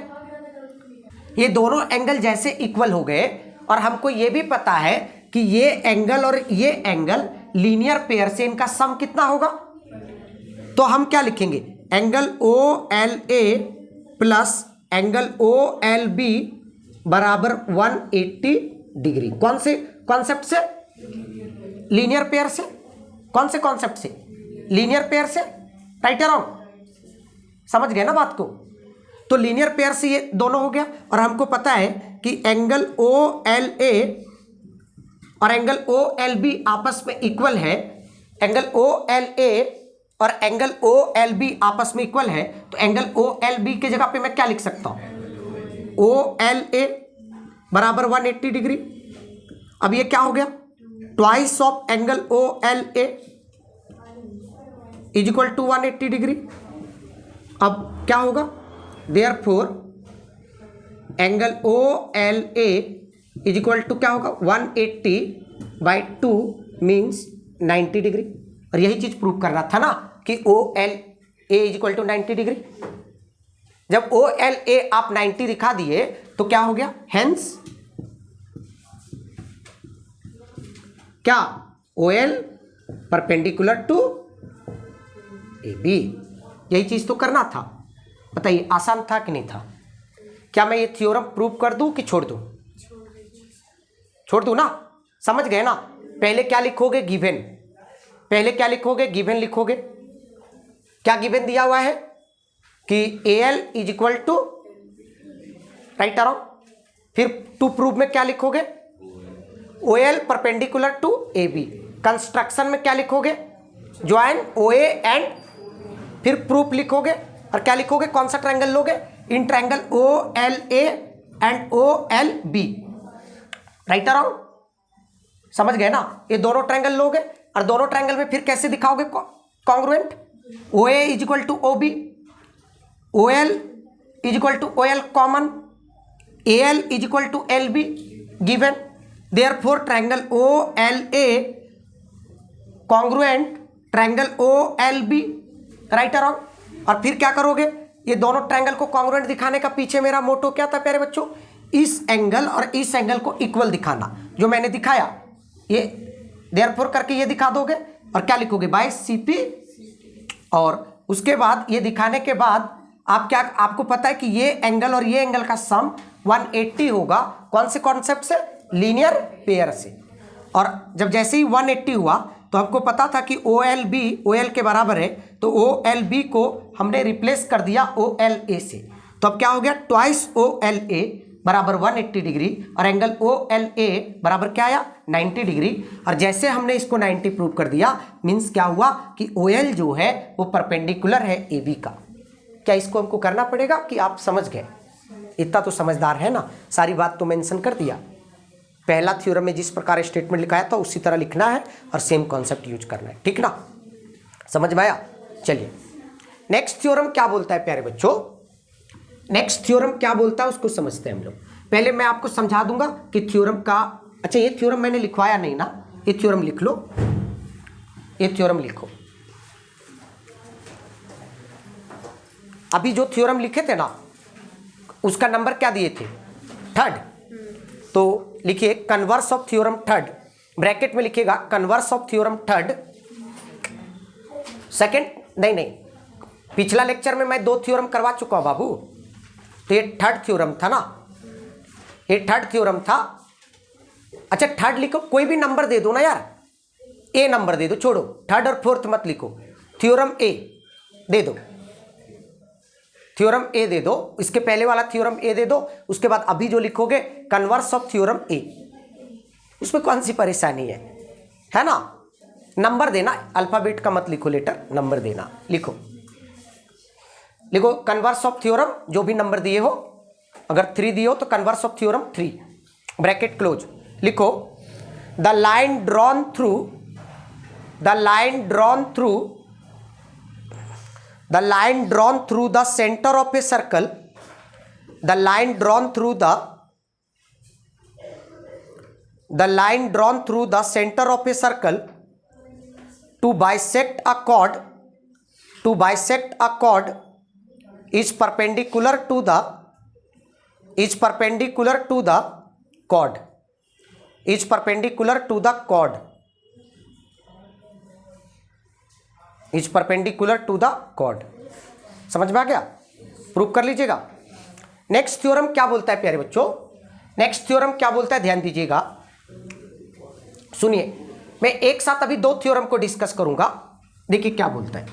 A: ये दोनों एंगल जैसे इक्वल हो गए और हमको ये भी पता है कि ये एंगल और ये एंगल लीनियर पेयर से इनका सम कितना होगा, तो हम क्या लिखेंगे, angle OLA plus angle OLB बराबर 180 डिग्री। कौन से कॉन्सेप्ट से, लीनियर पेयर से। कौन से कॉन्सेप्ट से, लीनियर पेयर से, राइट या रॉन्ग, समझ गए ना बात को। तो लीनियर पेयर से ये दोनों हो गया, और हमको पता है कि एंगल OLA और एंगल OLB आपस में इक्वल है। एंगल OLA और एंगल OLB आपस में इक्वल है, तो एंगल OLB के जगह पे मैं क्या लिख सकता हूं, OLA बराबर 180 डिग्री। अब ये क्या हो गया, twice of angle OLA is equal to 180 degree. अब क्या होगा, therefore angle OLA is equal to क्या होगा, 180/2 मीन्स 90 डिग्री। और यही चीज प्रूव करना था ना कि OLA is equal to 90 degree. जब OLA आप 90 दिखा दिए तो क्या हो गया, हेंस क्या, OL परपेंडिकुलर टू AB। यही चीज तो करना था। बताइए आसान था कि नहीं था। क्या मैं ये थ्योरम प्रूव कर दूं कि छोड़ दूं, छोड़ दूं ना, समझ गए ना। पहले क्या लिखोगे, गिवन, पहले क्या लिखोगे, गिवन लिखोगे। क्या गिवन दिया हुआ है कि AL is equal to, right around, फिर टू प्रूव में क्या लिखोगे, OL perpendicular to AB। Construction में क्या लिखोगे, ज्वाइन OA एंड, फिर प्रूफ लिखोगे और क्या लिखोगे, कौन सा ट्रायंगल लोगे, in triangle OLA and OLB, right around, समझ गए ना। ये दोनों ट्रायंगल लोगे और दोनों ट्रायंगल में फिर कैसे दिखाओगे congruent, OA is equal to OB, OL is equal to OL common, AL is equal to LB given. Therefore triangle OLA congruent triangle OLB, right around. और फिर क्या करोगे, ये दोनों ट्रायंगल को कॉन्ग्रुएंट दिखाने का पीछे मेरा मोटो क्या था प्यारे बच्चों, इस एंगल और इस एंगल को इक्वल दिखाना। जो मैंने दिखाया ये देयरफॉर करके ये दिखा दोगे और क्या लिखोगे, बाय CP। और उसके बाद ये दिखाने के बाद आप क्या, आपको पता है कि ये एंगल और ये एंगल का सम 180 होगा। कौन से कॉन्सेप्ट से, लीनियर पेयर से। और जब जैसे ही 180 हुआ तो हमको पता था कि OLB OL के बराबर है, तो OLB को हमने रिप्लेस कर दिया OLA से। तो अब क्या हो गया, ट्वाइस OLA बराबर 180 डिग्री और एंगल OLA बराबर क्या आया, 90 डिग्री। और जैसे हमने इसको 90 प्रूव कर दिया, मीन्स क्या हुआ कि OL जो है वो परपेंडिकुलर है AB का। क्या इसको हमको करना पड़ेगा कि आप समझ गए, इतना तो समझदार है ना, सारी बात तो मेंशन कर दिया। पहला थ्योरम में जिस प्रकार स्टेटमेंट लिखाया था उसी तरह लिखना है और सेम कॉन्सेप्ट यूज करना है, ठीक ना, समझ में आया। चलिए नेक्स्ट थ्योरम क्या बोलता है प्यारे बच्चों, नेक्स्ट थ्योरम क्या बोलता है उसको समझते हैं हम लोग। पहले मैं आपको समझा दूंगा कि थ्योरम का, अच्छा ये थ्योरम मैंने लिखवाया नहीं ना, ये थ्योरम लिख लो, ये थ्योरम लिखो। अभी जो थ्योरम लिखे थे ना उसका नंबर क्या दिए थे, 3rd। तो लिखिए converse of theorem 3rd, bracket में लिखिएगा converse of theorem 3rd। Second नहीं, पिछला लेक्चर में मैं 2 थ्योरम करवा चुका हूं बाबू, तो ये 3rd थ्योरम था ना, ये 3rd थ्योरम था। अच्छा 3rd लिखो, कोई भी नंबर दे दो ना यार, ए नंबर दे दो, छोड़ो 3rd और 4th मत लिखो, थ्योरम ए दे दो, थ्योरम ए दे दो, इसके पहले वाला थ्योरम ए दे दो, उसके बाद अभी जो लिखोगे कन्वर्स ऑफ थ्योरम ए, उसमें कौन सी परेशानी है ना। नंबर देना, अल्फाबेट का मत लिखो लेटर, नंबर देना, लिखो लिखो कन्वर्स ऑफ थ्योरम, जो भी नंबर दिए हो, अगर 3 दिए हो तो converse of theorem 3, bracket close. लिखो the line drawn through, the line drawn through, the line drawn through the center of a circle, the line drawn through the line drawn through the center of a circle to bisect a chord, to bisect a chord is perpendicular to the, is perpendicular to the chord, is perpendicular to the chord, is perpendicular to the chord. समझ में आ गया, prove कर लीजिएगा। Next theorem क्या बोलता है प्यारे बच्चों, नेक्स्ट थ्योरम क्या बोलता है, ध्यान दीजिएगा, सुनिए, मैं एक साथ अभी 2 थ्योरम को डिस्कस करूंगा, देखिए क्या बोलता है।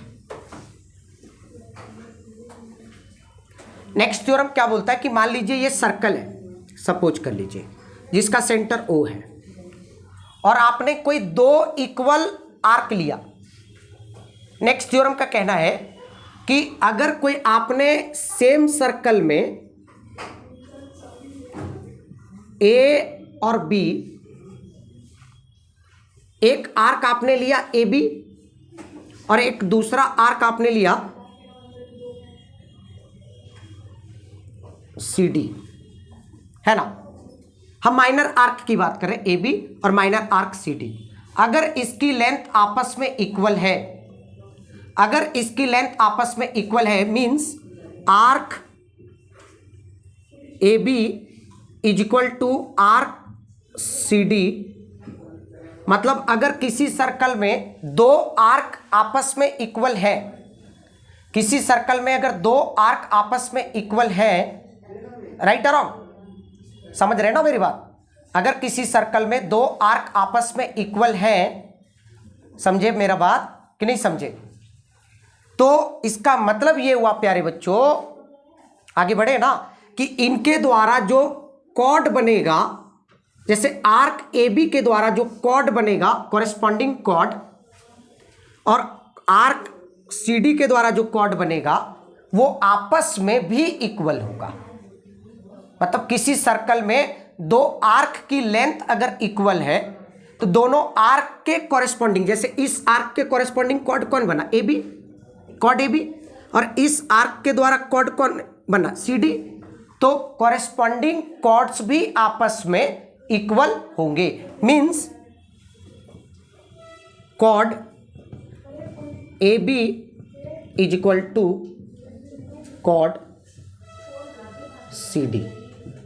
A: नेक्स्ट थ्योरम क्या बोलता है कि मान लीजिए ये सर्कल है, सपोज कर लीजिए, जिसका सेंटर O है, और आपने कोई 2 इक्वल आर्क लिया। नेक्स्ट थ्योरम का कहना है कि अगर कोई आपने सेम सर्कल में ए और बी, एक आर्क आपने लिया ए बी और एक दूसरा आर्क आपने लिया सी डी, है ना, हम माइनर आर्क की बात करें ए बी और माइनर आर्क सी डी। अगर इसकी लेंथ आपस में इक्वल है, अगर इसकी लेंथ आपस में इक्वल है, means arc A B is equal to arc C D, मतलब अगर किसी सर्कल में 2 आर्क आपस में इक्वल है, किसी सर्कल में अगर 2 आर्क आपस में इक्वल है, राइट और रॉन्ग, समझ रहे ना मेरी बात, अगर किसी सर्कल में 2 आर्क आपस में इक्वल है, समझे मेरा बात कि नहीं समझे, तो इसका मतलब ये हुआ प्यारे बच्चों, आगे बढ़े ना, कि इनके द्वारा जो कॉर्ड बनेगा, जैसे आर्क ए बी के द्वारा जो कॉर्ड बनेगा, कॉरेस्पॉन्डिंग कॉर्ड, और आर्क सी डी के द्वारा जो कॉर्ड बनेगा वो आपस में भी इक्वल होगा। मतलब किसी सर्कल में 2 आर्क की लेंथ अगर इक्वल है तो दोनों आर्क के कॉरेस्पॉन्डिंग, जैसे इस आर्क के कॉरेस्पॉन्डिंग कॉर्ड कौन बना, A B, chord A B, और इस आर्क के द्वारा कॉर्ड कौन बना, सी डी, तो कॉरेस्पॉन्डिंग कॉर्ड्स भी आपस में इक्वल होंगे। Means chord A B is equal to chord C D.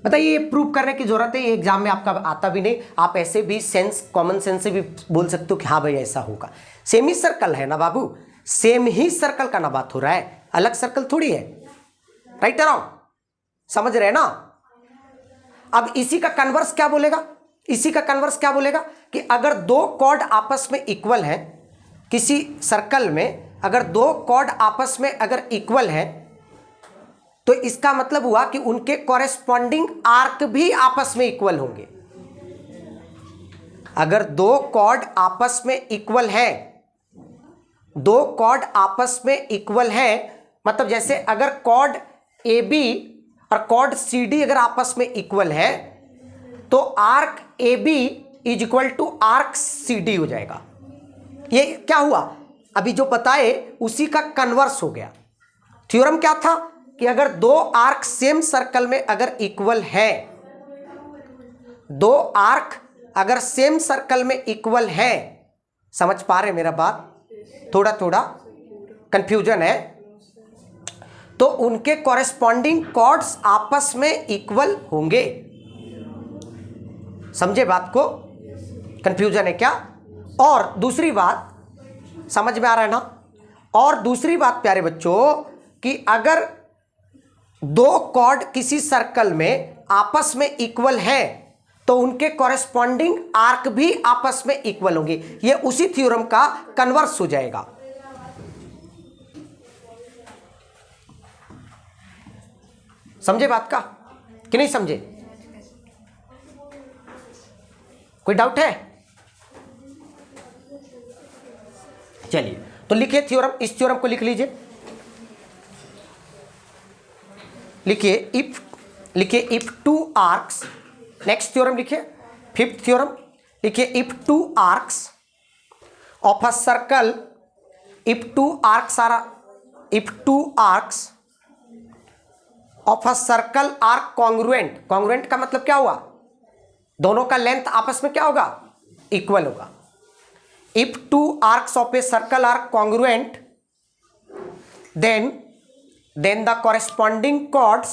A: बताइए, ये प्रूव करने की जरूरत है, ये एग्जाम में आपका आता भी नहीं, आप ऐसे भी सेंस, कॉमन सेंस से भी बोल सकते हो कि हाँ भाई ऐसा होगा। सेम ही सर्कल है ना बाबू, सेम ही सर्कल का ना बात हो रहा है, अलग सर्कल थोड़ी है, राइट और रॉन्ग, समझ रहे हैं ना। अब इसी का कन्वर्स क्या बोलेगा, इसी का कन्वर्स क्या बोलेगा कि अगर 2 कॉर्ड आपस में इक्वल हैं, किसी सर्कल में अगर 2 कॉर्ड आपस में अगर इक्वल है, तो इसका मतलब हुआ कि उनके कॉरेस्पॉन्डिंग आर्क भी आपस में इक्वल होंगे। अगर 2 कॉर्ड आपस में इक्वल है, 2 कॉर्ड आपस में इक्वल है, मतलब जैसे अगर कॉर्ड ए बी और कॉर्ड सी डी अगर आपस में इक्वल है, तो arc A B is equal to arc C D हो जाएगा। ये क्या हुआ, अभी जो बताए उसी का कन्वर्स हो गया। थ्योरम क्या था कि अगर 2 आर्क सेम सर्कल में अगर इक्वल है दो आर्क अगर सेम सर्कल में इक्वल है, समझ पा रहे मेरा बात? थोड़ा थोड़ा कंफ्यूजन है, तो उनके कॉरेस्पॉन्डिंग कॉर्ड्स आपस में इक्वल होंगे। समझे बात को? कंफ्यूजन है क्या? और दूसरी बात समझ में आ रहा है ना? और दूसरी बात प्यारे बच्चों कि अगर दो कॉर्ड किसी सर्कल में आपस में इक्वल है तो उनके कॉरेस्पॉन्डिंग आर्क भी आपस में इक्वल होंगे। ये उसी थ्योरम का कन्वर्स हो जाएगा। समझे बात का कि नहीं समझे? कोई डाउट है? चलिए तो लिखिए थ्योरम, इस थ्योरम को लिख लीजिए। लिखिए if two arcs, next theorem लिखिए, फिफ्थ थ्योरम लिखिए, if two arcs of a circle, if two arcs of a circle are congruent. Congruent का मतलब क्या हुआ? दोनों का लेंथ आपस में क्या होगा? इक्वल होगा। If two arcs of a circle are congruent then the corresponding chords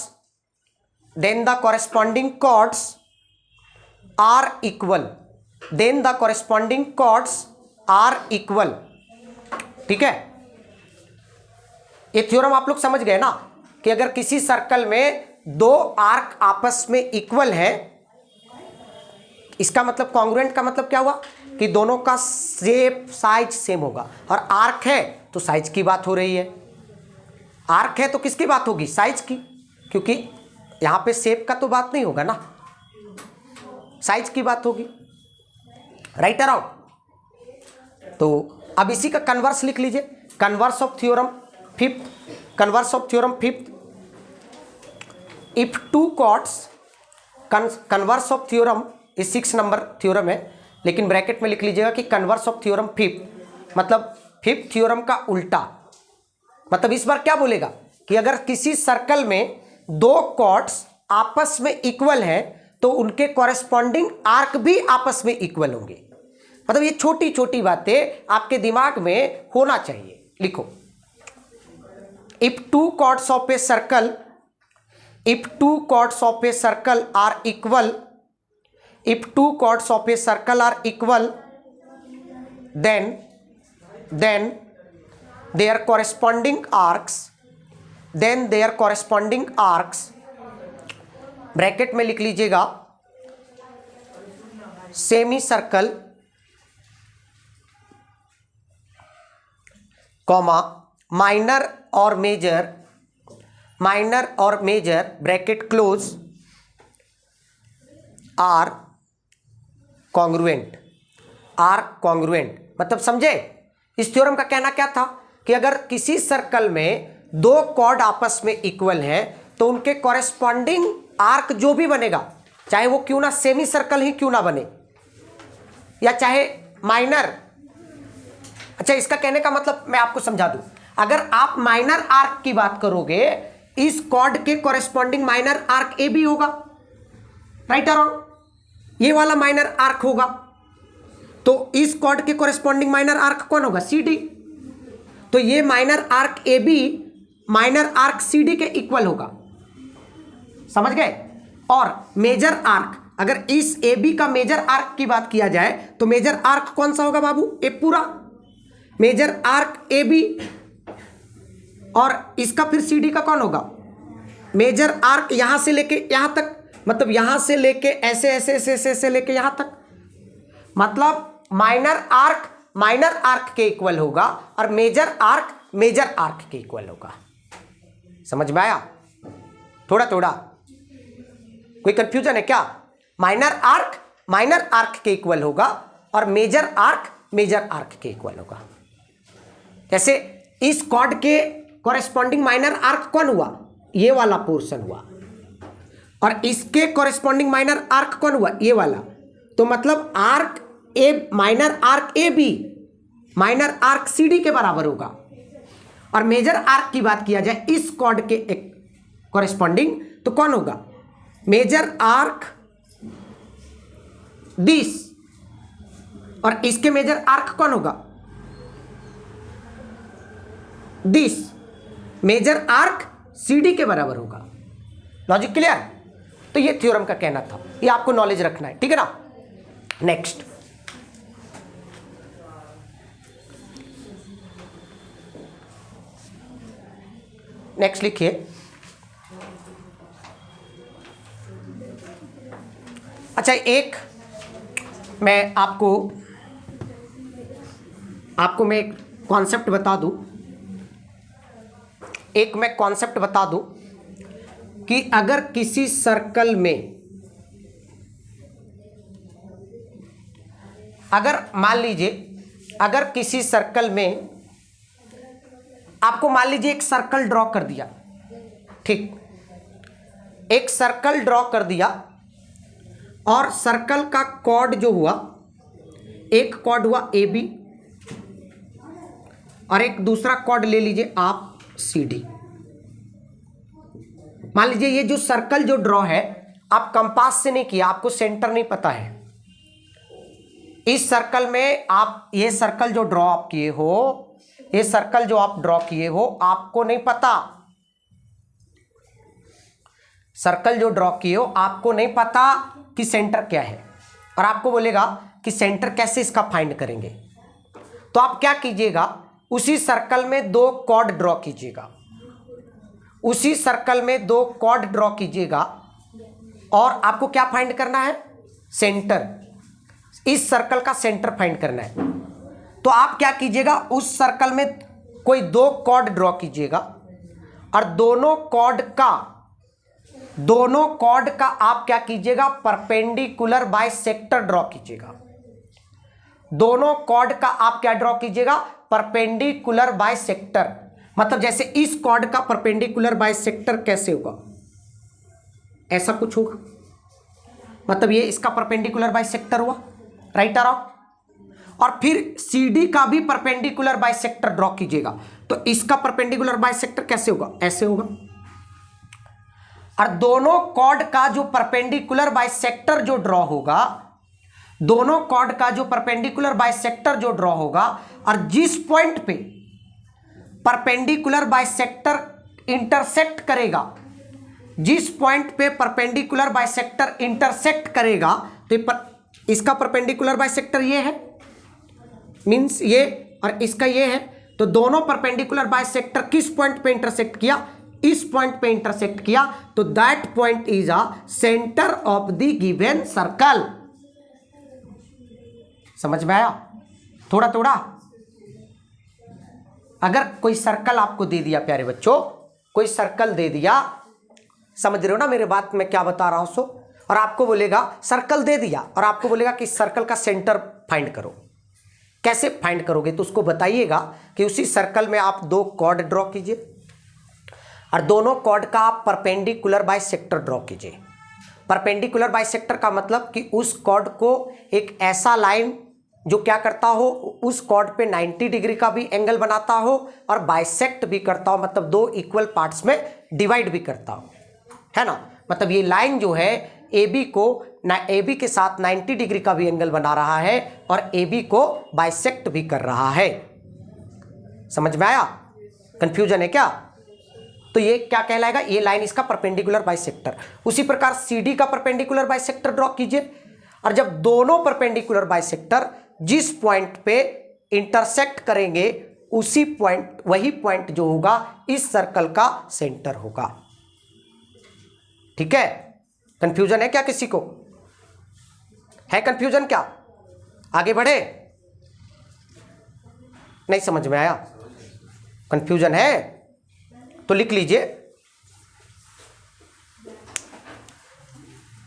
A: are equal, ठीक है? ये थ्योरम आप लोग समझ गए ना कि अगर किसी सर्कल में दो आर्क आपस में इक्वल है, इसका मतलब कॉन्ग्रुएंट का मतलब क्या हुआ कि दोनों का शेप साइज सेम होगा। और आर्क है तो साइज की बात हो रही है, आर्क है तो किसकी बात होगी? साइज की, क्योंकि यहां पे शेप का तो बात नहीं होगा ना, साइज की बात होगी। Right around? तो अब इसी का कन्वर्स लिख लीजिए, converse of theorem fifth, if two chords, converse of theorem इस 6 नंबर थ्योरम है, लेकिन ब्रैकेट में लिख लीजिएगा कि कन्वर्स ऑफ थ्योरम फिफ्थ, मतलब फिफ्थ थ्योरम का उल्टा। मतलब इस बार क्या बोलेगा कि अगर किसी सर्कल में दो कॉर्ड्स आपस में इक्वल हैं तो उनके कॉरेस्पॉन्डिंग आर्क भी आपस में इक्वल होंगे। मतलब ये छोटी छोटी बातें आपके दिमाग में होना चाहिए। लिखो, if two chords of a circle are equal, then their corresponding arcs, bracket में लिख लीजिएगा सेमी सर्कल कॉमा माइनर और major bracket close are congruent. मतलब समझे? इस थ्योरम का कहना क्या था कि अगर किसी सर्कल में दो कॉर्ड आपस में इक्वल हैं तो उनके कॉरेस्पॉन्डिंग आर्क जो भी बनेगा, चाहे वो क्यों ना सेमी सर्कल ही क्यों ना बने या चाहे माइनर। अच्छा, इसका कहने का मतलब मैं आपको समझा दूं, अगर आप माइनर आर्क की बात करोगे, इस कॉर्ड के corresponding minor arc A B होगा। Right around? ये वाला माइनर आर्क होगा, तो इस कॉर्ड के कॉरेस्पॉन्डिंग माइनर आर्क कौन होगा? C D. तो ये minor arc A B minor arc C D के इक्वल होगा। समझ गए? और मेजर आर्क, अगर इस ए बी का मेजर आर्क की बात किया जाए तो मेजर आर्क कौन सा होगा बाबू? ए पूरा मेजर आर्क ए बी, और इसका फिर सी डी का कौन होगा? मेजर आर्क यहां से लेके यहां तक, मतलब यहां से लेके ऐसे ऐसे ऐसे ऐसे ऐसे लेके यहां तक, मतलब माइनर आर्क के इक्वल होगा और मेजर आर्क के इक्वल होगा। समझ में आया? थोड़ा थोड़ा कोई कंफ्यूजन है क्या? माइनर आर्क के इक्वल होगा और मेजर आर्क के इक्वल होगा। जैसे इस कॉर्ड के कॉरेस्पॉन्डिंग माइनर आर्क कौन हुआ? ये वाला पोर्शन हुआ, और इसके कॉरेस्पॉन्डिंग माइनर आर्क कौन हुआ? ये वाला। तो मतलब arc A, minor arc A B minor arc C D के बराबर होगा। और मेजर आर्क की बात किया जाए इस कॉर्ड के कॉरेस्पॉन्डिंग, तो कौन होगा? मेजर आर्क दिस, और इसके मेजर आर्क कौन होगा? दिस। मेजर आर्क CD के बराबर होगा। Logic clear? तो ये थ्योरम का कहना था, ये आपको नॉलेज रखना है, ठीक है ना। नेक्स्ट, नेक्स्ट लिखिए, अच्छा एक मैं आपको मैं एक कॉन्सेप्ट बता दूं, कि अगर किसी सर्कल में, अगर मान लीजिए, अगर किसी सर्कल में आपको मान लीजिए एक सर्कल ड्रॉ कर दिया, ठीक, एक सर्कल ड्रॉ कर दिया, और सर्कल का कॉर्ड जो हुआ, एक कॉर्ड हुआ AB और एक दूसरा कॉर्ड ले लीजिए आप CD। मान लीजिए ये जो सर्कल जो ड्रॉ है आप कंपास से नहीं किया, आपको सेंटर नहीं पता है। इस सर्कल में आप, ये सर्कल जो ड्रॉ आप किए हो, ये सर्कल जो आप ड्रॉ किए हो, आपको नहीं पता, सर्कल जो ड्रॉ किए हो आपको नहीं पता कि सेंटर क्या है, और आपको बोलेगा कि सेंटर कैसे इसका फाइंड करेंगे। तो आप क्या कीजिएगा, उसी सर्कल में दो कॉर्ड ड्रॉ कीजिएगा, उसी सर्कल में दो कॉर्ड ड्रॉ कीजिएगा, और आपको क्या फाइंड करना है? सेंटर, इस सर्कल का सेंटर फाइंड करना है। तो आप क्या कीजिएगा, उस सर्कल में कोई दो कॉर्ड ड्रॉ कीजिएगा, और दोनों कॉर्ड का आप क्या कीजिएगा, परपेंडिकुलर बाइसेक्टर ड्रॉ कीजिएगा। दोनों कॉर्ड का आप क्या ड्रॉ कीजिएगा, परपेंडिकुलर बाइसेक्टर। मतलब जैसे इस कॉर्ड का परपेंडिकुलर बाइसेक्टर कैसे होगा, ऐसा कुछ होगा, मतलब ये इसका परपेंडिकुलर बाइसेक्टर हुआ, राइट और रॉन्ग। और फिर CD का भी परपेंडिकुलर बाइसेक्टर ड्रॉ कीजिएगा, तो इसका परपेंडिकुलर बाइसेक्टर कैसे होगा, ऐसे होगा। और दोनों कॉर्ड का जो परपेंडिकुलर बाइसेक्टर जो ड्रॉ होगा, दोनों कॉर्ड का जो परपेंडिकुलर बाइसेक्टर जो ड्रॉ होगा, और जिस पॉइंट पे परपेंडिकुलर बाइसेक्टर इंटरसेक्ट करेगा, जिस पॉइंट पे परपेंडिकुलर बाइसेक्टर इंटरसेक्ट करेगा, तो इसका परपेंडिकुलर बाइसेक्टर ये है, मींस ये, और इसका ये है। तो दोनों परपेंडिकुलर बाइसेक्टर किस पॉइंट पे इंटरसेक्ट किया, इस पॉइंट पे इंटरसेक्ट किया, तो that point is a centre of the given circle. समझ में आया? थोड़ा थोड़ा। अगर कोई सर्कल आपको दे दिया प्यारे बच्चों, कोई सर्कल दे दिया, समझ रहे हो ना मेरे बात में क्या बता रहा हूं सो, और आपको बोलेगा सर्कल दे दिया, और आपको बोलेगा कि सर्कल का सेंटर फाइंड करो। कैसे फाइंड करोगे, तो उसको बताइएगा कि उसी सर्कल में आप दो कॉर्ड ड्रॉ कीजिए, और दोनों कॉर्ड का आप परपेंडिकुलर बाइसेक्टर ड्रॉ कीजिए। परपेंडिकुलर बाइसेक्टर का मतलब कि उस कॉर्ड को एक ऐसा लाइन जो क्या करता हो, उस कॉर्ड पे 90 डिग्री का भी एंगल बनाता हो और बाइसेक्ट भी करता हो, मतलब दो इक्वल पार्ट्स में डिवाइड भी करता हो, है ना। मतलब ये लाइन जो है AB को AB के साथ 90 डिग्री का भी एंगल बना रहा है और AB को बाइसेक्ट भी कर रहा है। समझ में आया? कंफ्यूजन है क्या? तो ये क्या कहलाएगा, ये लाइन इसका परपेंडिकुलर बाइसेक्टर। उसी प्रकार CD का परपेंडिकुलर बाइसेक्टर ड्रॉ कीजिए, और जब दोनों परपेंडिकुलर बाइसेक्टर जिस पॉइंट पे इंटरसेक्ट करेंगे, उसी पॉइंट, वही पॉइंट जो होगा इस सर्कल का सेंटर होगा। ठीक है? कंफ्यूजन है क्या किसी को? है कंफ्यूजन क्या? आगे बढ़े? नहीं समझ में आया? कंफ्यूजन है तो लिख लीजिए,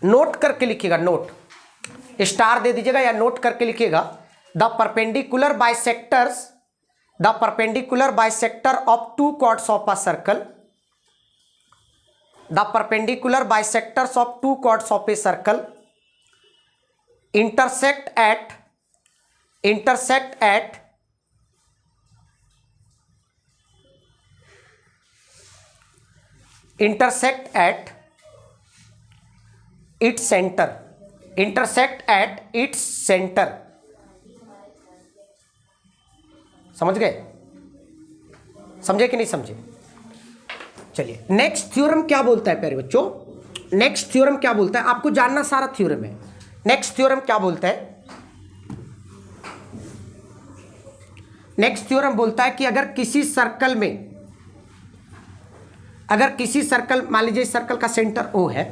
A: नोट करके लिखिएगा, नोट स्टार दे दीजिएगा या नोट करके लिखिएगा। The perpendicular bisector of two chords of a circle, the perpendicular bisectors of two chords of a circle intersect at its center। Intersect at its centre. समझ गए? समझे कि नहीं समझे? चलिए नेक्स्ट थ्योरम क्या बोलता है प्यारे बच्चों, नेक्स्ट थ्योरम क्या बोलता है, आपको जानना सारा थ्योरम है। नेक्स्ट थ्योरम क्या बोलता है? नेक्स्ट थ्योरम बोलता है कि अगर किसी सर्कल में, अगर किसी सर्कल, मान लीजिए सर्कल का सेंटर O है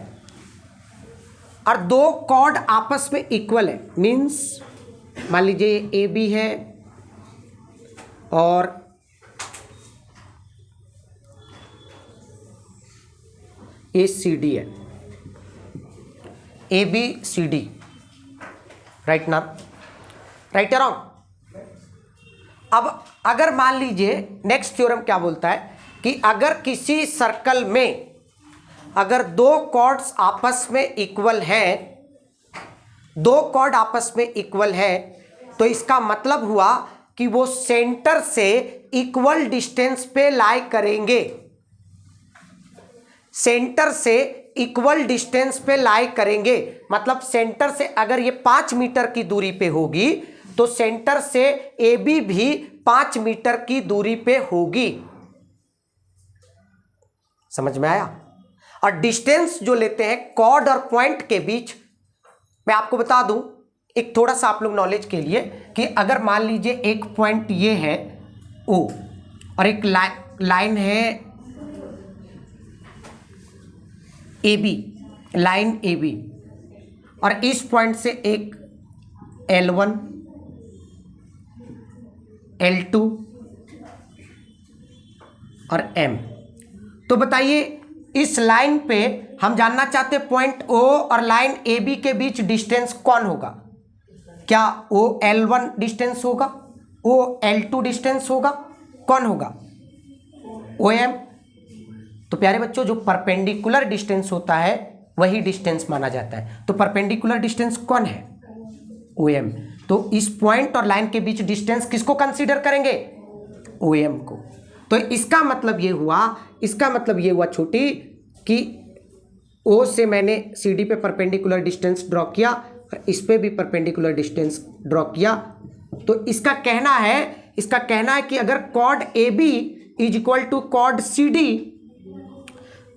A: और दो कॉर्ड आपस में इक्वल है, मींस मान लीजिए AB है और ACD है, ABCD, राइट ना? राइट या रॉन्ग? अब अगर मान लीजिए नेक्स्ट थ्योरम क्या बोलता है कि अगर किसी सर्कल में अगर दो कॉर्ड्स आपस में इक्वल है, दो कॉर्ड आपस में इक्वल है, तो इसका मतलब हुआ कि वो सेंटर से इक्वल डिस्टेंस पे लाई करेंगे, सेंटर से इक्वल डिस्टेंस पे लाई करेंगे। मतलब सेंटर से अगर ये 5 मीटर की दूरी पे होगी तो सेंटर से AB भी 5 मीटर की दूरी पे होगी। समझ में आया? और डिस्टेंस जो लेते हैं कॉर्ड और पॉइंट के बीच, मैं आपको बता दूं एक थोड़ा सा आप लोग नॉलेज के लिए कि अगर मान लीजिए एक पॉइंट ये है O और एक लाइन है AB, लाइन AB, और इस पॉइंट से एक L1, L2 और M, तो बताइए इस लाइन पे हम जानना चाहते हैं पॉइंट O और लाइन AB के बीच डिस्टेंस कौन होगा? क्या OL1 डिस्टेंस होगा, OL2 डिस्टेंस होगा, कौन होगा? OM। तो प्यारे बच्चों जो परपेंडिकुलर डिस्टेंस होता है वही डिस्टेंस माना जाता है। तो परपेंडिकुलर डिस्टेंस कौन है? OM। तो इस पॉइंट और लाइन के बीच डिस्टेंस किसको कंसीडर करेंगे? OM को। तो इसका मतलब ये हुआ, इसका मतलब ये हुआ छोटी कि O से मैंने CD पे परपेंडिकुलर डिस्टेंस ड्रॉ किया और इस पे भी परपेंडिकुलर डिस्टेंस ड्रॉ किया। तो इसका कहना है कि अगर chord AB is equal to chord CD,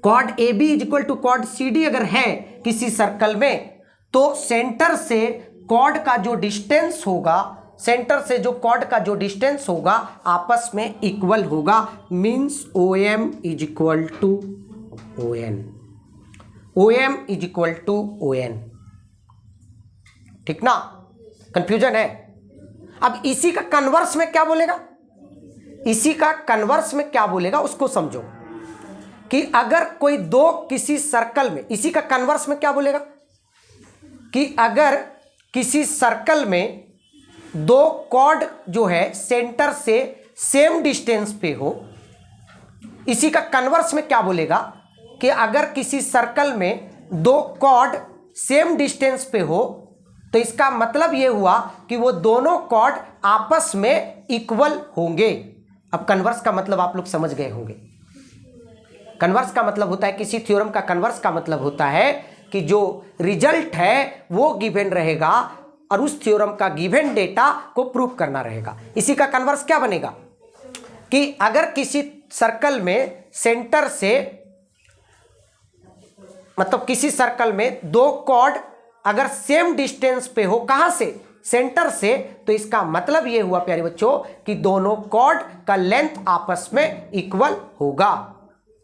A: chord AB is equal to chord CD अगर है किसी सर्कल में, तो सेंटर से कॉर्ड का जो डिस्टेंस होगा, सेंटर से जो कॉर्ड का जो डिस्टेंस होगा आपस में इक्वल होगा, means OM is equal to ON, OM is equal to ON। ठीक ना? कंफ्यूजन है? अब इसी का कन्वर्स में क्या बोलेगा, इसी का कन्वर्स में क्या बोलेगा उसको समझो कि अगर कोई दो किसी सर्कल में, इसी का कन्वर्स में क्या बोलेगा कि अगर किसी सर्कल में दो कॉर्ड जो है सेंटर से सेम डिस्टेंस पे हो, इसी का कन्वर्स में क्या बोलेगा कि अगर किसी सर्कल में दो कॉर्ड सेम डिस्टेंस पे हो, तो इसका मतलब यह हुआ कि वो दोनों कॉर्ड आपस में इक्वल होंगे। अब कन्वर्स का मतलब आप लोग समझ गए होंगे। कन्वर्स का मतलब होता है, किसी थ्योरम का कन्वर्स का मतलब होता है कि जो रिजल्ट है वो गिवन रहेगा और उस थ्योरम का गिवन डेटा को प्रूव करना रहेगा। इसी का कन्वर्स क्या बनेगा कि अगर किसी सर्कल में सेंटर से, मतलब किसी सर्कल में दो कॉर्ड अगर सेम डिस्टेंस पे हो, कहां से? सेंटर से, तो इसका मतलब यह हुआ प्यारे बच्चों कि दोनों कॉर्ड का लेंथ आपस में इक्वल होगा।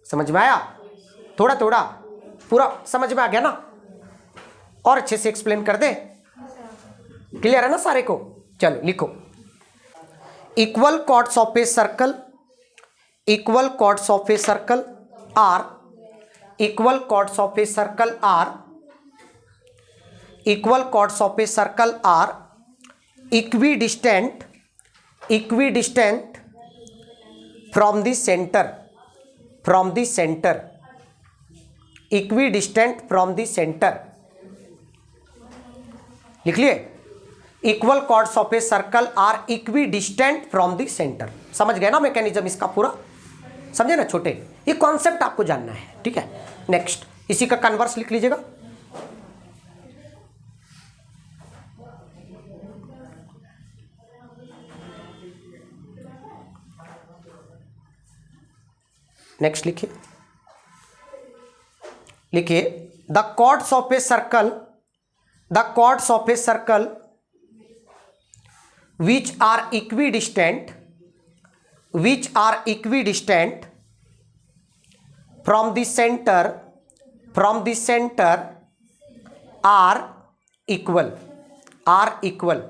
A: समझ में आया? थोड़ा थोड़ा पूरा समझ में आ गया ना? और अच्छे से एक्सप्लेन कर दे? क्लियर है ना सारे को? चलो लिखो, equal chords of a circle, equal chords of a circle are, equal chords of a circle are, equal chords of a circle are equidistant, equidistant from the centre, from the centre, equidistant from the centre. लिख लिए? Equal chords of a circle are equidistant from the centre. समझ गए ना mechanism इसका पूरा? समझे ना छोटे? ये कॉन्सेप्ट आपको जानना है, ठीक है? नेक्स्ट, इसी का कन्वर्स लिख लीजिएगा। नेक्स्ट लिखिए, लिखिए the chords of a circle, the chords of a circle which are equidistant, which are equidistant from the center, from the center are equal, are equal.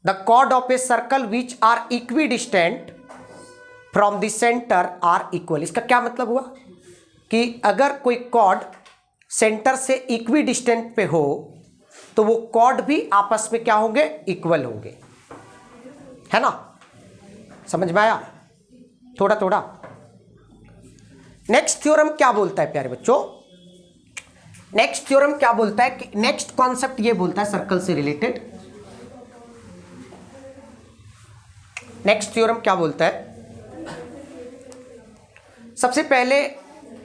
A: The chord of a circle which are equidistant from the center are equal. इसका क्या मतलब हुआ कि अगर कोई cord centre से equidistant पे हो तो वो कॉर्ड भी आपस में क्या होंगे, इक्वल होंगे, है ना। समझ में आया थोड़ा थोड़ा। नेक्स्ट थ्योरम क्या बोलता है प्यारे बच्चों, नेक्स्ट थ्योरम क्या बोलता है कि नेक्स्ट कॉन्सेप्ट ये बोलता है सर्कल से रिलेटेड, नेक्स्ट थ्योरम क्या बोलता है। सबसे पहले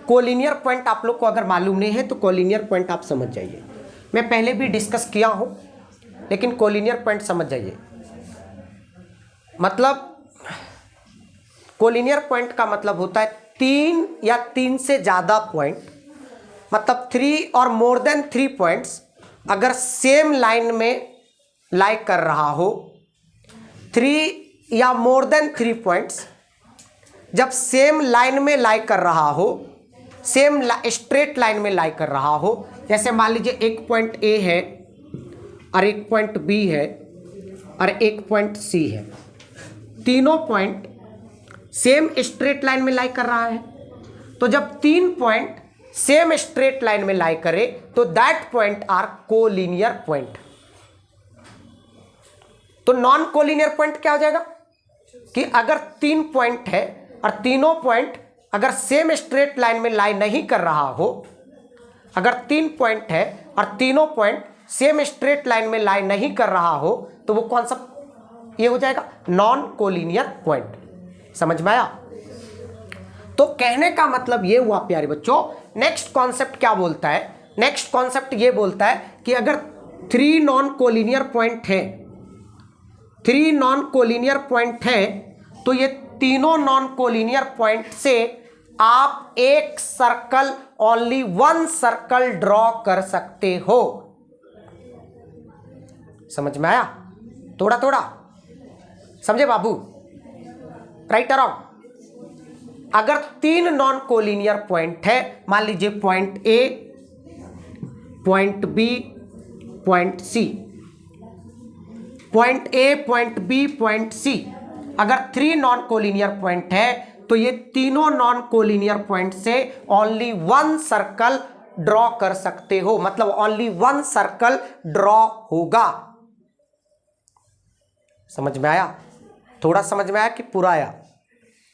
A: कोलिनियर पॉइंट आप लोग को अगर मालूम नहीं है तो कोलिनियर पॉइंट आप समझ जाइए, मैं पहले भी डिस्कस किया हूं लेकिन कोलिनियर पॉइंट समझ जाइए। मतलब कोलिनियर पॉइंट का मतलब होता है तीन या तीन से ज़्यादा पॉइंट, मतलब 3 और मोर देन 3 पॉइंट्स अगर सेम लाइन में लाई कर रहा हो, 3 या मोर देन 3 पॉइंट्स जब सेम लाइन में लाई कर रहा हो, सेम स्ट्रेट लाइन में लाई कर रहा हो, जैसे मान लीजिए एक पॉइंट ए है और एक पॉइंट बी है और एक पॉइंट सी है, तीनों पॉइंट सेम स्ट्रेट लाइन में लाई कर रहा है, तो जब 3 पॉइंट सेम स्ट्रेट लाइन में लाई करे तो that point are collinear point. तो नॉन कोलिनियर पॉइंट क्या हो जाएगा कि अगर 3 पॉइंट है और तीनों पॉइंट अगर सेम स्ट्रेट लाइन में लाई नहीं कर रहा हो, अगर 3 पॉइंट है और तीनों पॉइंट सेम स्ट्रेट लाइन में लाई नहीं कर रहा हो तो वो कौन सा ये हो जाएगा, नॉन कोलिनियर पॉइंट। समझ में आया। तो कहने का मतलब ये हुआ प्यारे बच्चों, नेक्स्ट कॉन्सेप्ट क्या बोलता है, नेक्स्ट कॉन्सेप्ट ये बोलता है कि अगर 3 नॉन कोलिनियर पॉइंट है, 3 नॉन कोलिनियर पॉइंट है तो ये तीनों नॉन कोलिनियर पॉइंट से आप एक सर्कल, ओनली 1 सर्कल ड्रॉ कर सकते हो। समझ में आया थोड़ा थोड़ा, समझे बाबू, राइट अराउंड। अगर 3 नॉन कोलिनियर पॉइंट है, मान लीजिए point A, point B, point C, point A, point B, point C, अगर 3 नॉन कोलिनियर पॉइंट है तो ये तीनों नॉन कोलिनियर पॉइंट से ओनली 1 सर्कल ड्रॉ कर सकते हो, मतलब ओनली 1 सर्कल ड्रॉ होगा। समझ में आया थोड़ा, समझ में आया कि पूरा आया,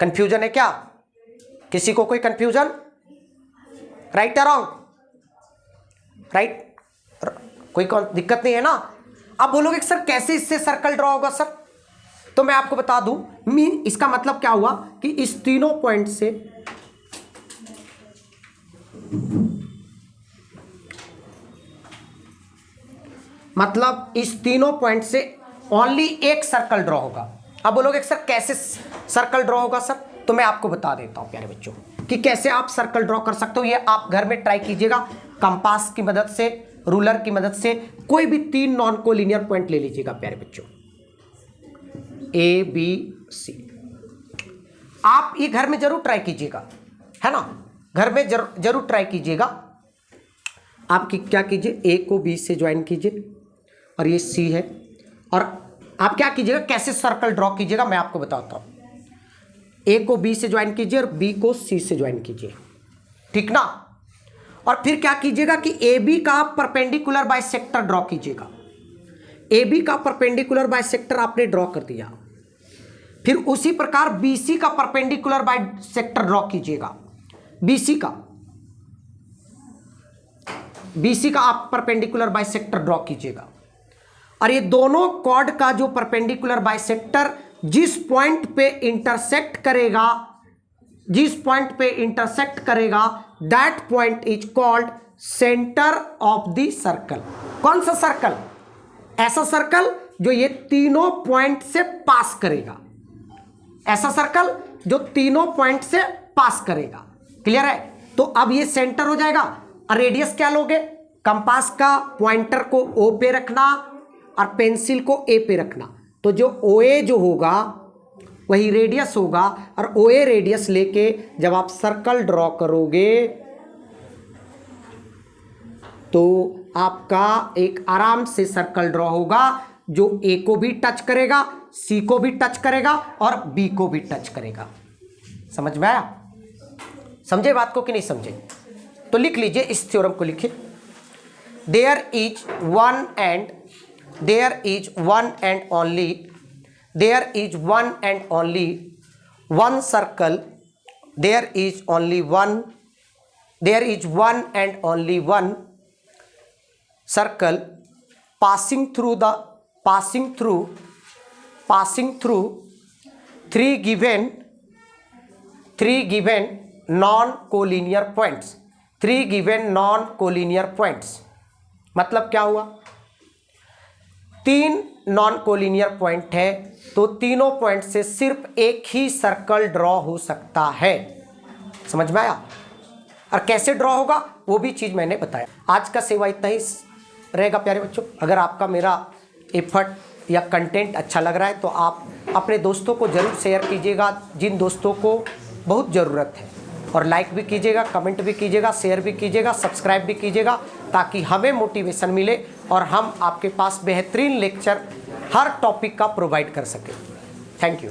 A: कंफ्यूजन है क्या, किसी को कोई कंफ्यूजन, राइट या रॉन्ग, राइट, कोई दिक्कत नहीं है ना। अब बोलोगे सर कैसे इससे सर्कल ड्रॉ होगा सर, तो मैं आपको बता दूं, मीन इसका मतलब क्या हुआ कि इस तीनों पॉइंट से मतलब इस तीनों पॉइंट से ओनली एक सर्कल ड्रॉ होगा। अब बोलोगे सर कैसे सर्कल ड्रॉ होगा सर, तो मैं आपको बता देता हूं प्यारे बच्चों कि कैसे आप सर्कल ड्रॉ कर सकते हो। ये आप घर में ट्राई कीजिएगा, कंपास की मदद से, रूलर की मदद से कोई भी 3 नॉन कोलिनियर पॉइंट ले लीजिएगा प्यारे बच्चों, ए बी सी। आप ये घर में जरूर ट्राई कीजिएगा, है ना, घर में जरूर ट्राई कीजिएगा। आप क्या कीजिए, ए को बी से ज्वाइन कीजिए और ये सी है, और आप क्या कीजिएगा, कैसे सर्कल ड्रॉ कीजिएगा मैं आपको बताता हूं। ए को बी से ज्वाइन कीजिए और बी को सी से ज्वाइन कीजिए, ठीक ना। और फिर क्या कीजिएगा कि ए बी का परपेंडिकुलर बाइसेक्टर ड्रॉ कीजिएगा। ए बी का परपेंडिकुलर बाइसेक्टर आपने ड्रॉ कर दिया, फिर उसी प्रकार बी सी का परपेंडिकुलर बाइसेक्टर ड्रॉ कीजिएगा। बी सी का आप परपेंडिकुलर बाइसेक्टर ड्रॉ कीजिएगा, और ये दोनों कॉर्ड का जो परपेंडिकुलर बाइसेक्टर जिस पॉइंट पे इंटरसेक्ट करेगा, जिस पॉइंट पे इंटरसेक्ट करेगा, that point is called centre of the circle. कौन सा सर्कल, ऐसा सर्कल जो ये तीनों पॉइंट से पास करेगा, ऐसा सर्कल जो तीनों पॉइंट से पास करेगा। क्लियर है? तो अब ये सेंटर हो जाएगा। और रेडियस क्या लोगे? कंपास का पॉइंटर को ओ पे रखना और पेंसिल को ए पे रखना। तो जो ओ ए जो होगा वही रेडियस होगा, और ओ ए रेडियस लेके जब आप सर्कल ड्रॉ करोगे तो आपका एक आराम से सर्कल ड्रॉ होगा जो ए को भी टच करेगा, सी को भी टच करेगा और बी को भी टच करेगा। समझ में आया? समझे बात को कि नहीं समझे? तो लिख लीजिए, इस थ्योरम को लिखिए। There is one and only one circle, there is one and only one circle passing through three given non-collinear points। मतलब क्या हुआ? 3 नॉन कोलिनियर पॉइंट है, तो तीनों पॉइंट से सिर्फ एक ही सर्कल ड्रॉ हो सकता है। समझ में आया? और कैसे ड्रॉ होगा वो भी चीज मैंने बताया। आज का सेवा इतना ही रहेगा प्यारे बच्चों। अगर आपका मेरा एफर्ट या कंटेंट अच्छा लग रहा है तो आप अपने दोस्तों को जरूर शेयर कीजिएगा, जिन दोस्तों को बहुत ज़रूरत है, और लाइक भी कीजिएगा, कमेंट भी कीजिएगा, शेयर भी कीजिएगा, सब्सक्राइब भी कीजिएगा, ताकि हमें मोटिवेशन मिले और हम आपके पास बेहतरीन लेक्चर हर टॉपिक का प्रोवाइड कर सकें। Thank you.